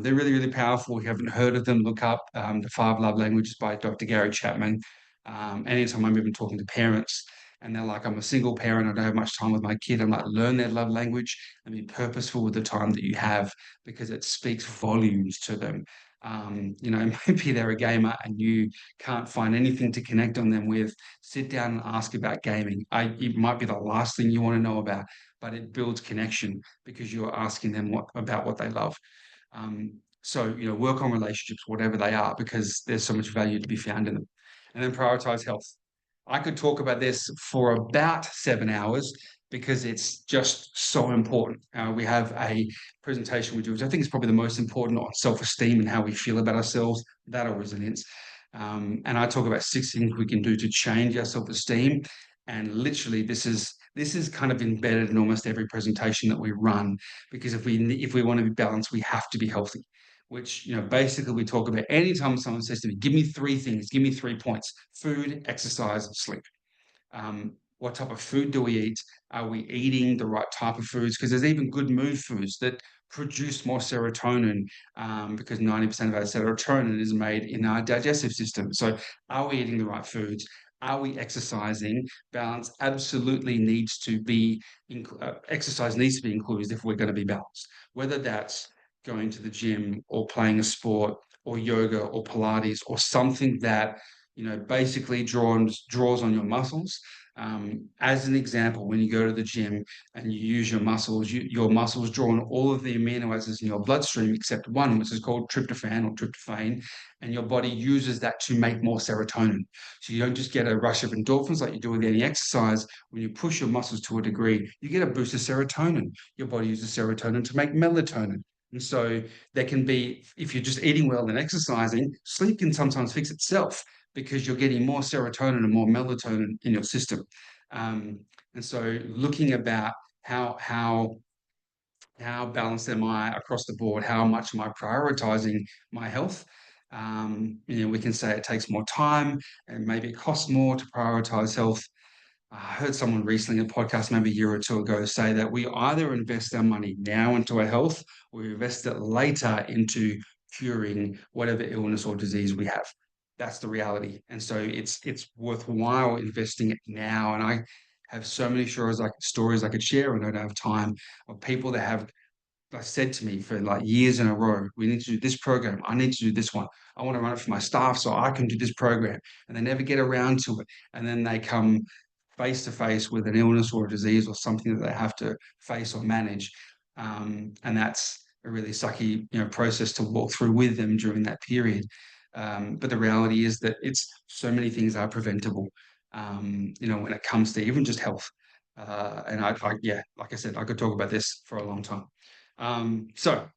[SPEAKER 6] They're really, really powerful. If you haven't heard of them, look up the 5 Love Languages by Dr. Gary Chapman. Anytime I'm even talking to parents and they're like, I'm a single parent, I don't have much time with my kid. I'm like, learn their love language and be purposeful with the time that you have because it speaks volumes to them. Maybe they're a gamer and you can't find anything to connect on them with. Sit down and ask about gaming. It might be the last thing you want to know about, but it builds connection because you're asking them about what they love. So work on relationships, whatever they are, because there's so much value to be found in them. And then prioritize health. I could talk about this for about 7 hours because it's just so important. We have a presentation we do, which I think is probably the most important on self-esteem and how we feel about ourselves, that or resilience. And I talk about 6 things we can do to change our self-esteem. And literally, this is kind of embedded in almost every presentation that we run, because if we want to be balanced, we have to be healthy. Which basically we talk about anytime someone says to me, "Give me 3 things, give me 3 points: food, exercise, sleep." What type of food do we eat? Are we eating the right type of foods? Because there's even good mood foods that produce more serotonin because 90% of our serotonin is made in our digestive system. So are we eating the right foods? Are we exercising? Balance absolutely needs to be, exercise needs to be included if we're going to be balanced. Whether that's going to the gym or playing a sport or yoga or Pilates or something that basically draws on your muscles. As an example, when you go to the gym and you use your muscles, your muscles draw on all of the amino acids in your bloodstream except one, which is called tryptophan or tryptophan, and your body uses that to make more serotonin. So you don't just get a rush of endorphins like you do with any exercise. When you push your muscles to a degree, you get a boost of serotonin. Your body uses serotonin to make melatonin. And so there can be, if you're just eating well and exercising, sleep can sometimes fix itself because you're getting more serotonin and more melatonin in your system. And so looking about how balanced am I across the board? How much am I prioritizing my health? We can say it takes more time and maybe it costs more to prioritize health. I heard someone recently in a podcast, maybe a year or 2 ago, say that we either invest our money now into our health or we invest it later into curing whatever illness or disease we have. That's the reality. And so it's worthwhile investing it now. And I have so many stories I could share, and I don't have time, of people that have said to me for like years in a row, we need to do this program. I need to do this one. I want to run it for my staff so I can do this program. And they never get around to it. And then they come face to face with an illness or a disease or something that they have to face or manage. And that's a really sucky, process to walk through with them during that period. But the reality is that it's so many things are preventable, when it comes to even just health. And like I said, I could talk about this for a long time. So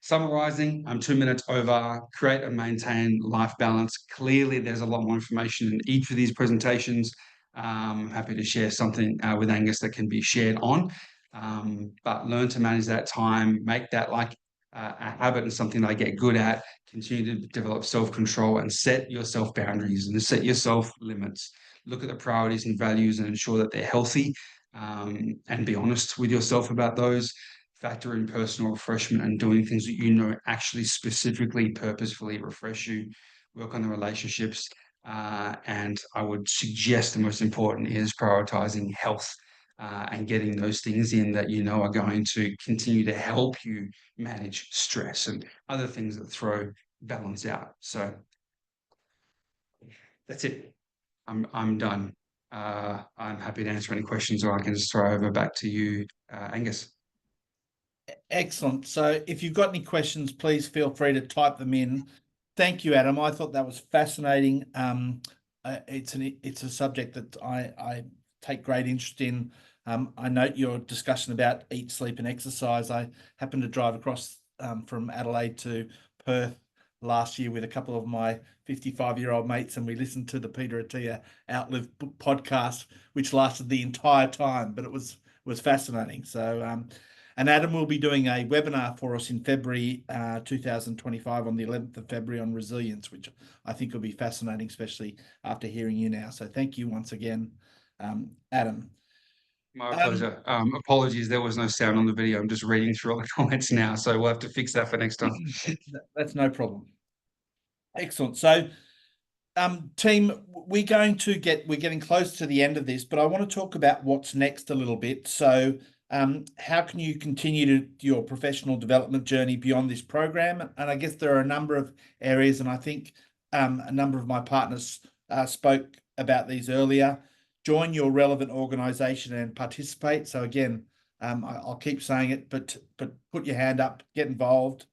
[SPEAKER 6] Summarizing, I'm 2 minutes over. Create and maintain life balance. Clearly, there's a lot more information in each of these presentations. Happy to share something with Angus that can be shared on. But learn to manage that time, make that like a habit and something that I get good at. Continue to develop self-control and set yourself boundaries and set yourself limits. Look at the priorities and values and ensure that they're healthy, and be honest with yourself about those. Factor in personal refreshment and doing things that you know actually specifically, purposefully refresh you. Work on the relationships. And I would suggest the most important is prioritizing health, and getting those things in that you know are going to continue to help you manage stress and other things that throw balance out. So that's it. I'm done. I'm happy to answer any questions, or I can just throw over back to you, Angus.
[SPEAKER 1] Excellent. So if you've got any questions, please feel free to type them in. Thank you, Adam. I thought that was fascinating. It's a subject that I take great interest in. I note your discussion about eat, sleep, and exercise. I happened to drive across from Adelaide to Perth last year with a couple of my 55-year-old mates, and we listened to the Peter Attia Outlive podcast, which lasted the entire time, but it was fascinating. So and Adam will be doing a webinar for us in February 2025 on the 11th of February on resilience, which I think will be fascinating, especially after hearing you now. So thank you once again, Adam.
[SPEAKER 6] My pleasure. Apologies, there was no sound on the video. I'm just reading through all the comments now, so we'll have to fix that for next time.
[SPEAKER 1] That's no problem. Excellent. So, team, we're getting close to the end of this, but I want to talk about what's next a little bit. So, how can you continue your professional development journey beyond this program? And I guess there are a number of areas, and I think a number of my partners spoke about these earlier. Join your relevant organisation and participate. So again, I'll keep saying it, but put your hand up, get involved.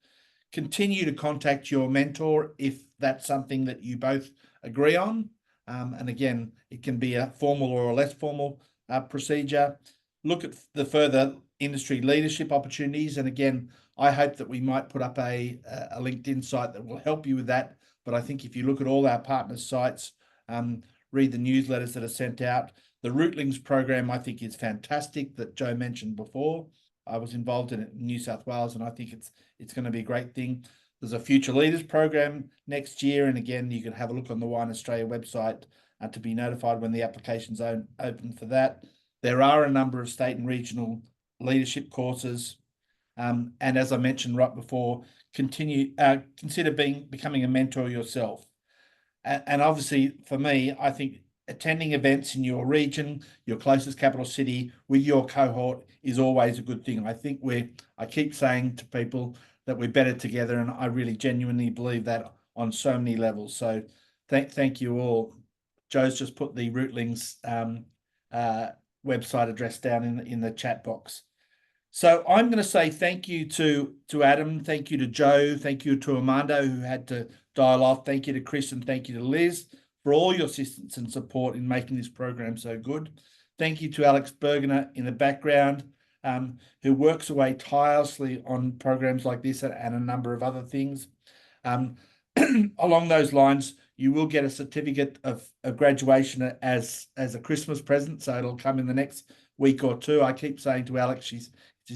[SPEAKER 1] Continue to contact your mentor if that's something that you both agree on. And again, it can be a formal or a less formal procedure. Look at the further industry leadership opportunities. And again, I hope that we might put up a LinkedIn site that will help you with that. But I think if you look at all our partners' sites, read the newsletters that are sent out. The Rootlings program, I think, is fantastic, that Joe mentioned before. I was involved in it in New South Wales, and I think it's going to be a great thing. There's a Future Leaders program next year. And again, you can have a look on the Wine Australia website to be notified when the application's open for that. There are a number of state and regional leadership courses. And as I mentioned right before, consider becoming a mentor yourself. And obviously, for me, I think attending events in your region, your closest capital city, with your cohort is always a good thing. I think I keep saying to people that we're better together, and I really genuinely believe that on so many levels. So thank you all. Joe's just put the Rootlings website address down in the chat box. So I'm going to say thank you to Adam, thank you to Joe, thank you to Armando, who had to dial off, thank you to Chris, and thank you to Liz for all your assistance and support in making this program so good. Thank you to Alex Bergener in the background, who works away tirelessly on programs like this and a number of other things. Along those lines, you will get a certificate of graduation as a Christmas present, so it'll come in the next week or two. I keep saying to Alex, she's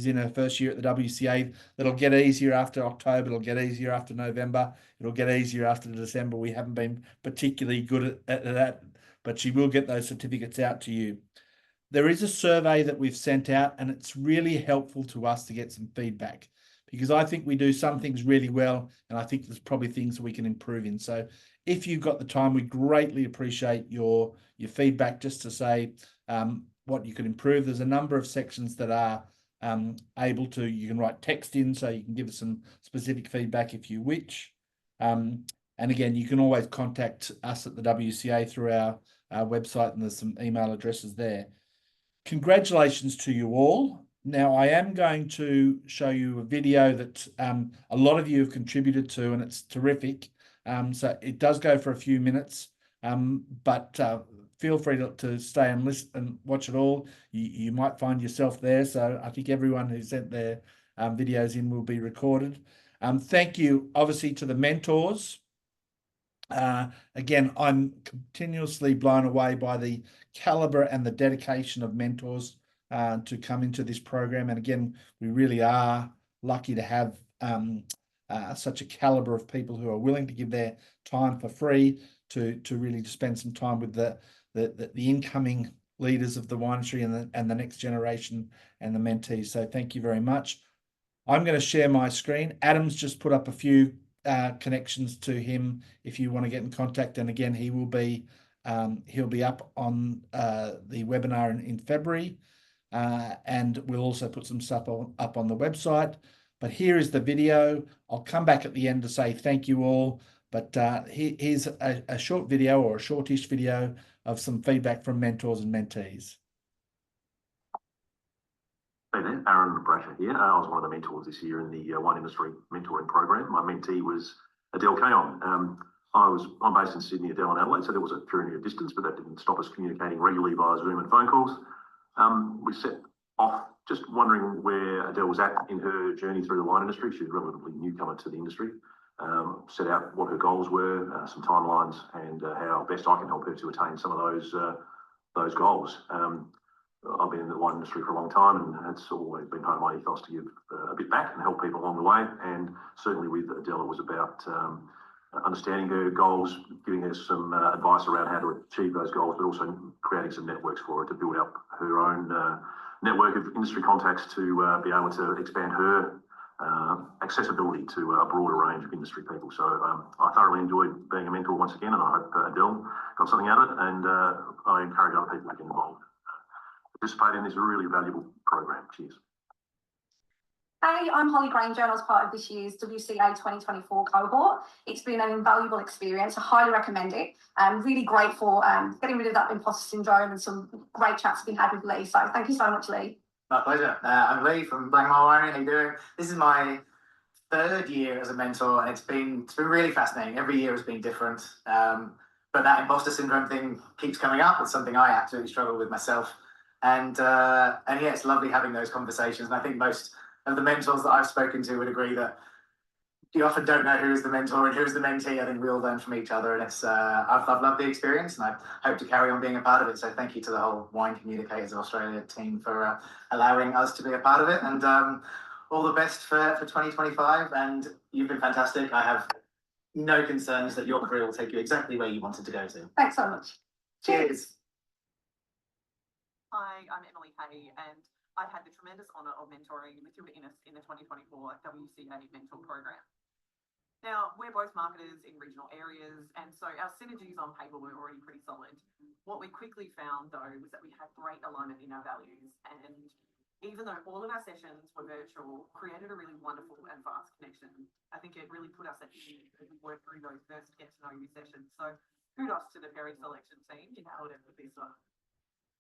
[SPEAKER 1] in her first year at the WCA, that'll get easier after October, it'll get easier after November, it'll get easier after December. We haven't been particularly good at that, but she will get those certificates out to you. There is a survey that we've sent out, and it's really helpful to us to get some feedback, because I think we do some things really well, and I think there's probably things that we can improve in. So if you've got the time, we greatly appreciate your feedback, just to say what you could improve. There's a number of sections that are you can write text in, so you can give us some specific feedback if you wish. And again, you can always contact us at the WCA through our website, and there's some email addresses there. Congratulations to you all. Now, I am going to show you a video that a lot of you have contributed to, and it's terrific. So it does go for a few minutes, but feel free to stay and listen and watch it all. You might find yourself there. So I think everyone who sent their videos in will be recorded. Thank you, obviously, to the mentors. Again, I'm continuously blown away by the caliber and the dedication of mentors to come into this program. And again, we really are lucky to have such a caliber of people who are willing to give their time for free to really spend some time with the incoming leaders of the wine industry and the next generation and the mentees. So thank you very much. I'm going to share my screen. Adam's just put up a few connections to him if you want to get in contact. And again, he'll be up on the webinar in February, and we'll also put some stuff up on the website. But here is the video. I'll come back at the end to say thank you all. But here's a short video, or a shortish video, of some feedback from mentors and mentees.
[SPEAKER 8] Hey there, Aaron Brasher here. I was one of the mentors this year in the wine industry mentoring program. My mentee was Adele Kayon. I'm based in Sydney, Adele in Adelaide, so there was a period of distance, but that didn't stop us communicating regularly via Zoom and phone calls. We set off just wondering where Adele was at in her journey through the wine industry. She's a relatively newcomer to the industry. Set out what her goals were, some timelines, and how best I can help her to attain some of those goals. I've been in the wine industry for a long time, and it's always been part of my ethos to give a bit back and help people along the way. And certainly with Adele, it was about understanding her goals, giving her some advice around how to achieve those goals, but also creating some networks for her to build up her own network of industry contacts to be able to expand her accessibility to a broader range of industry people. So I thoroughly enjoyed being a mentor once again, and I hope Adele got something out of it, and I encourage other people to get involved. Participate in this really valuable program. Cheers.
[SPEAKER 9] Hey, I'm Holly Granger, and I was part of this year's WCA 2024 cohort. It's been an invaluable experience. I highly recommend it. I'm really grateful getting rid of that imposter syndrome, and some great chats have been had with Lee. So thank you so much, Lee.
[SPEAKER 10] My pleasure. I'm Lee from Black Mile Winery. How you doing? This is my third year as a mentor, and it's been really fascinating. Every year has been different, but that imposter syndrome thing keeps coming up. It's something I absolutely struggle with myself. And yeah, it's lovely having those conversations. And I think most of the mentors that I've spoken to would agree that you often don't know who is the mentor and who is the mentee. I think we all learn from each other, and it's I've loved the experience, and I hope to carry on being a part of it. So thank you to the whole Wine Communicators of Australia team for allowing us to be a part of it, and all the best for 2025. And you've been fantastic. I have no concerns that your career will take you exactly where you wanted to go to.
[SPEAKER 9] Thanks so much.
[SPEAKER 10] Cheers.
[SPEAKER 11] Hi, I'm Emily Hay, and I've had the tremendous honour of mentoring Matilda Innes in the 2024 WCA Mentor Program. Now, we're both marketers in regional areas, and so our synergies on paper were already pretty solid. What we quickly found, though, was that we had great alignment in our values, and even though all of our sessions were virtual, created a really wonderful and fast connection. I think it really put us at ease as we worked through those first get to know you sessions. So kudos to the Perry selection team. You nailed it with this one.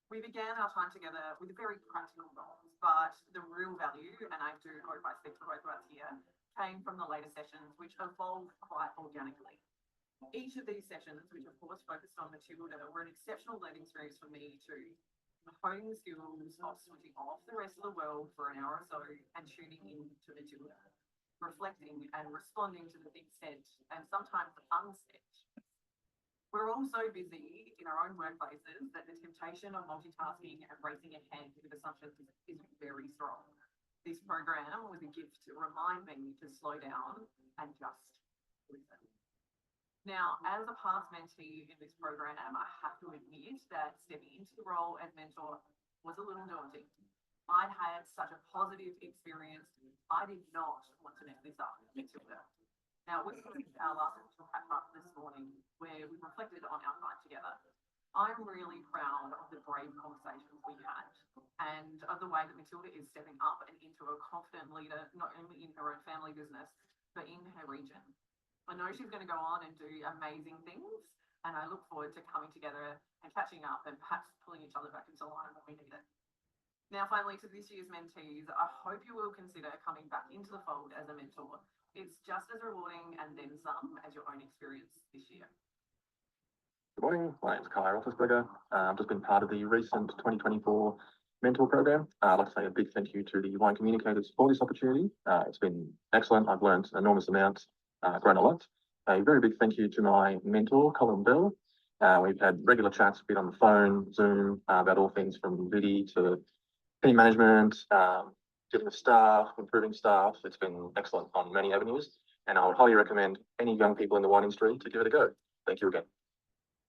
[SPEAKER 11] We began our time together with very practical goals, but the real value, and I do hope I speak for both of us here, came from the later sessions, which evolved quite organically. Each of these sessions, which of course focused on Matilda, were an exceptional learning experience for me too. Honing the skills of switching off the rest of the world for an hour or so and tuning in to Matilda, reflecting and responding to the things said and sometimes unsaid. We're all so busy in our own workplaces that the temptation of multitasking and racing ahead with assumptions is very strong. This program was a gift to remind me to slow down and just listen. Now, as a past mentee in this program, I have to admit that stepping into the role as mentor was a little daunting. I'd had such a positive experience. I did not want to mess this up, Matilda. Now, we've got our last wrap up this morning where we reflected on our time together. I'm really proud of the brave conversations we had and of the way that Matilda is stepping up and into a confident leader, not only in her own family business, but in her region. I know she's going to go on and do amazing things, and I look forward to coming together and catching up and perhaps pulling each other back into line when we need it. Now, finally, to this year's mentees, I hope you will consider coming back into the fold as a mentor. It's just as rewarding and then some as your own experience this year.
[SPEAKER 12] Good morning, my name's Kai Roethlisberger. I've just been part of the recent 2024 mentor program. I'd like to say a big thank you to the Wine Communicators for this opportunity. It's been excellent. I've learned an enormous amount, grown a lot. A very big thank you to my mentor, Colin Bell. We've had regular chats, a bit on the phone, Zoom, about all things from VIDI to team management, dealing with staff, improving staff. It's been excellent on many avenues, and I would highly recommend any young people in the wine industry to give it a go. Thank you again.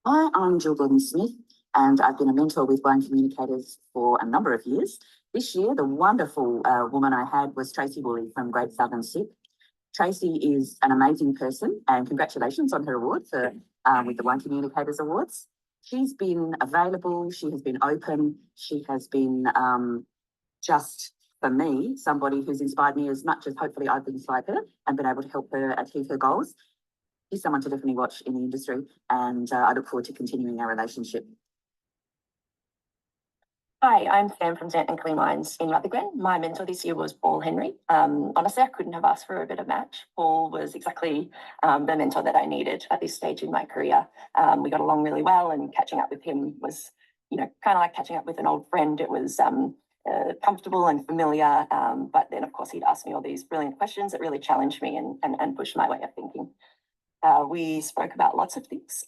[SPEAKER 13] Hi, I'm Jill Gordon-Smith, and I've been a mentor with Wine Communicators for a number of years. This year, the wonderful woman I had was Tracy Woolley from Great Southern Sip. Tracy is an amazing person, and congratulations on her award for with the Wine Communicators Awards. She's been available, she has been open, she has been just, for me, somebody who's inspired me as much as hopefully I've inspired her and been able to help her achieve her goals. She's someone to definitely watch in the industry, and I look forward to continuing our relationship.
[SPEAKER 14] Hi, I'm Sam from Zenton Clean Wines in Rutherglen. My mentor this year was Paul Henry. Honestly, I couldn't have asked for a better match. Paul was exactly the mentor that I needed at this stage in my career. We got along really well, and catching up with him was, kind of like catching up with an old friend. It was comfortable and familiar, but then of course he'd ask me all these brilliant questions that really challenged me and pushed my way of thinking. We spoke about lots of things,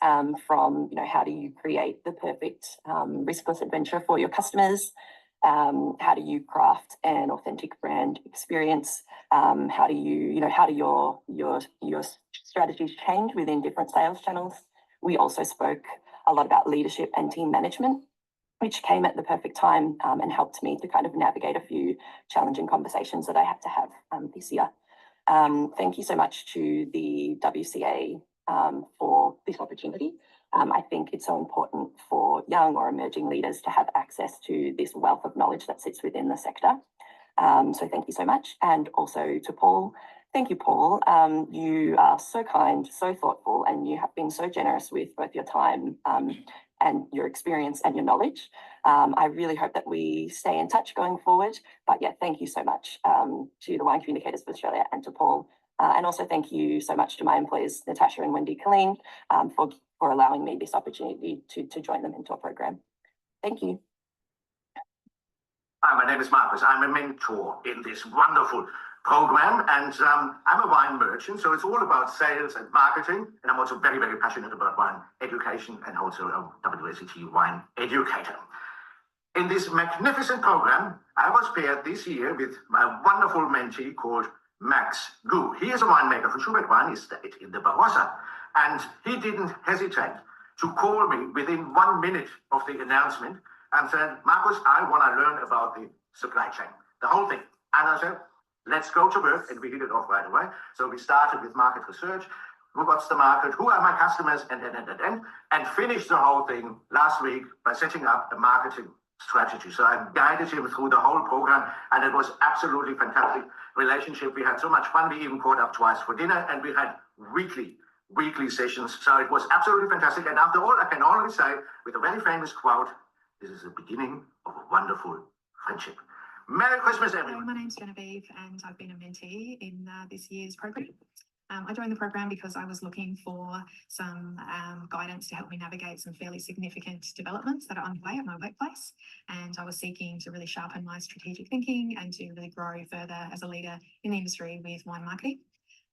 [SPEAKER 14] from, how do you create the perfect riskless adventure for your customers? How do you craft an authentic brand experience? How do your strategies change within different sales channels? We also spoke a lot about leadership and team management, which came at the perfect time and helped me to kind of navigate a few challenging conversations that I had to have this year. Thank you so much to the WCA for this opportunity. I think it's so important for young or emerging leaders to have access to this wealth of knowledge that sits within the sector. So thank you so much. And also to Paul. Thank you, Paul. You are so kind, so thoughtful, and you have been so generous with both your time and your experience and your knowledge. I really hope that we stay in touch going forward. But yeah, thank you so much to the Wine Communicators of Australia and to Paul. And also thank you so much to my employers, Natasha and Wendy Colleen, for allowing me this opportunity to join the mentor program. Thank you.
[SPEAKER 15] Hi, my name is Marcus. I'm a mentor in this wonderful program, and I'm a wine merchant, so it's all about sales and marketing, and I'm also very, very passionate about wine education and also a WSET wine educator. In this magnificent program, I was paired this year with my wonderful mentee called Max Gu. He is a winemaker for Schubert Wine Estate in the Barossa, and he didn't hesitate to call me within 1 minute of the announcement and said, Marcus, I want to learn about the supply chain, the whole thing. And I said, let's go to work, and we hit it off right away. So we started with market research. What's the market? Who are my customers? And finished the whole thing last week by setting up a marketing strategy. So I guided him through the whole program, and it was absolutely fantastic relationship. We had so much fun. We even caught up twice for dinner, and we had weekly sessions. So it was absolutely fantastic. And after all, I can only say with a very famous quote, this is the beginning of a wonderful friendship. Merry Christmas, everyone.
[SPEAKER 16] My name's Genevieve, and I've been a mentee in this year's program. I joined the program because I was looking for some guidance to help me navigate some fairly significant developments that are underway at my workplace. And I was seeking to really sharpen my strategic thinking and to really grow further as a leader in the industry with wine marketing.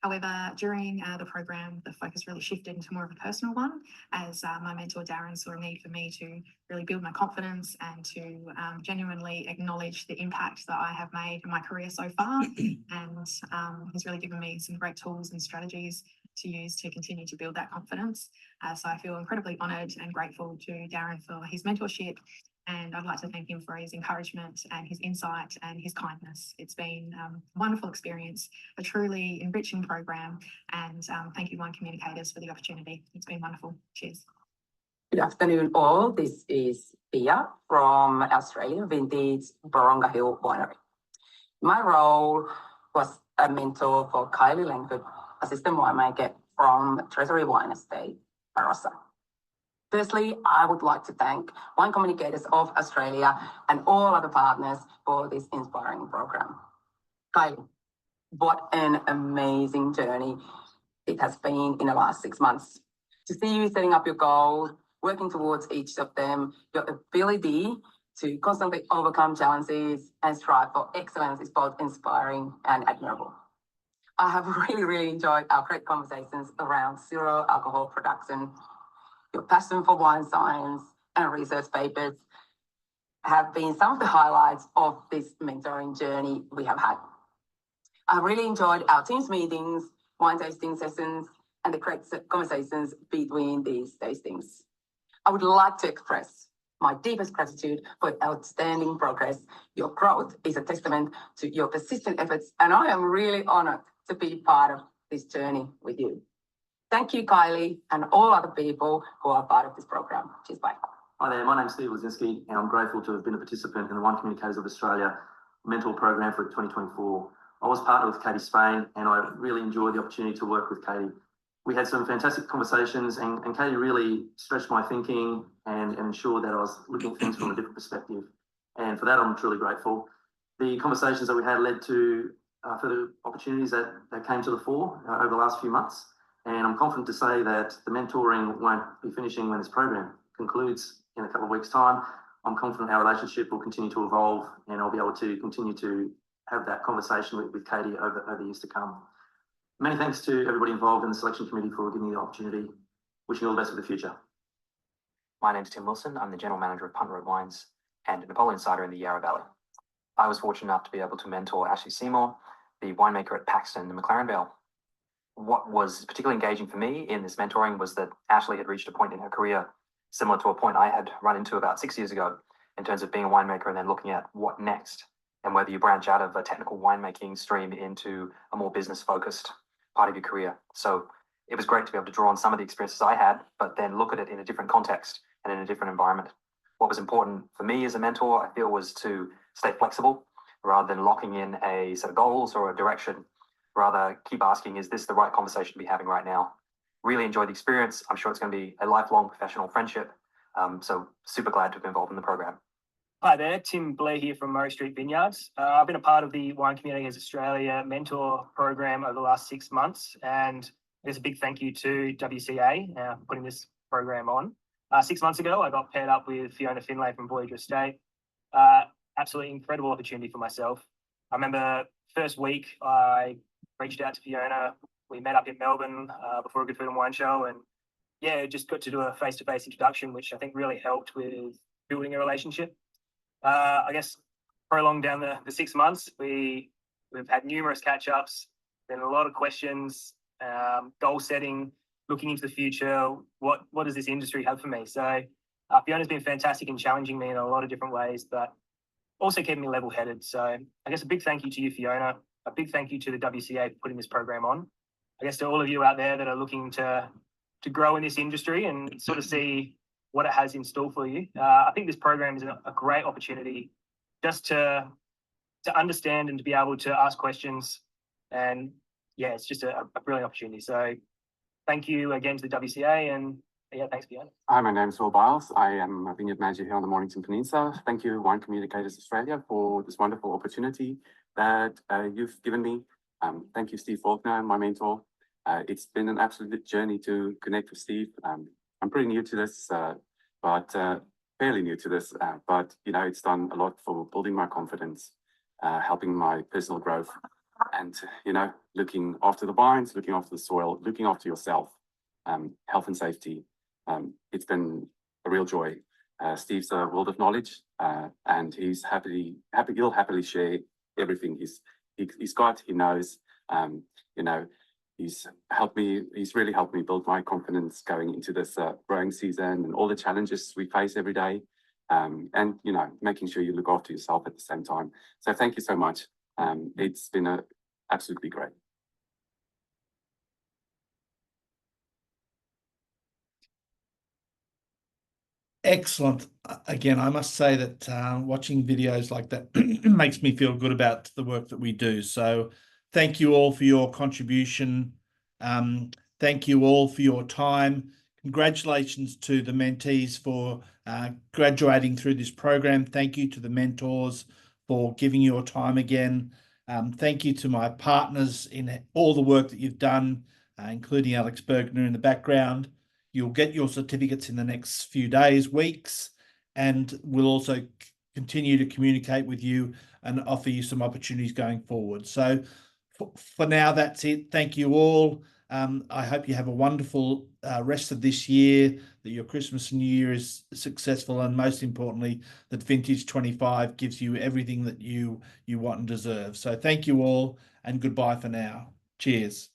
[SPEAKER 16] However, during the program, the focus really shifted into more of a personal one, as my mentor Darren saw a need for me to really build my confidence and to genuinely acknowledge the impact that I have made in my career so far. And he's really given me some great tools and strategies to use to continue to build that confidence. So I feel incredibly honoured and grateful to Darren for his mentorship. And I'd like to thank him for his encouragement and his insight and his kindness. It's been a wonderful experience, a truly enriching program, and thank you, Wine Communicators, for the opportunity. It's been wonderful. Cheers.
[SPEAKER 17] Good afternoon, all. This is Pia from Australia, Vintage Boronga Hill Winery. My role was a mentor for Kylie Langford, assistant winemaker from Treasury Wine Estate, Barossa. Firstly, I would like to thank Wine Communicators of Australia and all other partners for this inspiring program. Kylie, what an amazing journey it has been in the last 6 months. To see you setting up your goals, working towards each of them, your ability to constantly overcome challenges and strive for excellence is both inspiring and admirable. I have really enjoyed our great conversations around zero alcohol production. Your passion for wine science and research papers have been some of the highlights of this mentoring journey we have had. I really enjoyed our team's meetings, wine tasting sessions, and the great conversations between these tastings. I would like to express my deepest gratitude for outstanding progress. Your growth is a testament to your persistent efforts, and I am really honored to be part of this journey with you. Thank you, Kylie, and all other people who are part of this program. Cheers, bye.
[SPEAKER 18] Hi there, my name's Steve Lazinski, and I'm grateful to have been a participant in the Wine Communicators of Australia mentor program for 2024. I was partnered with Katie Spain, and I really enjoyed the opportunity to work with Katie. We had some fantastic conversations, and Katie really stretched my thinking and ensured that I was looking at things from a different perspective. And for that, I'm truly grateful. The conversations that we had led to further opportunities that came to the fore over the last few months. And I'm confident to say that the mentoring won't be finishing when this program concludes in a couple of weeks' time. I'm confident our relationship will continue to evolve, and I'll be able to continue to have that conversation with Katie over years to come. Many thanks to everybody involved in the selection committee for giving me the opportunity. Wishing you all the best for the future.
[SPEAKER 19] My name is Tim Wilson. I'm the General Manager of Punt Road Wines and Napoleon Cider in the Yarra Valley. I was fortunate enough to be able to mentor Ashley Seymour, the winemaker at Paxton and McLaren Vale. What was particularly engaging for me in this mentoring was that Ashley had reached a point in her career similar to a point I had run into about 6 years ago in terms of being a winemaker and then looking at what next and whether you branch out of a technical winemaking stream into a more business-focused part of your career. So it was great to be able to draw on some of the experiences I had, but then look at it in a different context and in a different environment. What was important for me as a mentor, I feel, was to stay flexible rather than locking in a set of goals or a direction. Rather, keep asking, is this the right conversation to be having right now? Really enjoyed the experience. I'm sure it's going to be a lifelong professional friendship. So super glad to be involved in the program.
[SPEAKER 20] Hi there, Tim Blair here from Murray Street Vineyards. I've been a part of the Wine Communicators Australia mentor program over the last 6 months, and there's a big thank you to WCA for putting this program on. 6 months ago, I got paired up with Fiona Finlay from Voyager Estate. Absolutely incredible opportunity for myself. I remember first week I reached out to Fiona. We met up in Melbourne before a Good Food and Wine show, and yeah, just got to do a face-to-face introduction, which I think really helped with building a relationship. I guess prolonged down the 6 months, we've had numerous catch-ups, been a lot of questions, goal setting, looking into the future. What does this industry have for me? So Fiona's been fantastic in challenging me in a lot of different ways, but also keeping me level-headed. So I guess a big thank you to you, Fiona. A big thank you to the WCA for putting this program on. I guess to all of you out there that are looking to grow in this industry and sort of see what it has in store for you. I think this program is a great opportunity just to understand and to be able to ask questions. And yeah, it's just a brilliant opportunity. So thank you again to the WCA, and yeah, thanks, Fiona.
[SPEAKER 21] Hi, my name is Will Biles. I am a vineyard manager here on the Mornington Peninsula. Thank you, Wine Communicators Australia, for this wonderful opportunity that you've given me. Thank you, Steve Faulkner, my mentor. It's been an absolute journey to connect with Steve. I'm pretty new to this, but fairly new to this, but you know, it's done a lot for building my confidence, helping my personal growth, and you know, looking after the vines, looking after the soil, looking after yourself, health and safety. It's been a real joy. Steve's a world of knowledge, and he'll happily share everything he's got. He knows, you know. He's really helped me build my confidence going into this growing season and all the challenges we face every day, and you know, making sure you look after yourself at the same time. So thank you so much. It's been absolutely great.
[SPEAKER 1] Excellent. Again, I must say that watching videos like that makes me feel good about the work that we do. So thank you all for your contribution. Thank you all for your time. Congratulations to the mentees for graduating through this program. Thank you to the mentors for giving your time again. Thank you to my partners in all the work that you've done, including Alex Bergner in the background. You'll get your certificates in the next few days, weeks, and we'll also continue to communicate with you and offer you some opportunities going forward. So for now, that's it. Thank you all. I hope you have a wonderful rest of this year, that your Christmas and New Year is successful, and most importantly, that Vintage 25 gives you everything that you want and deserve. So thank you all, and goodbye for now. Cheers.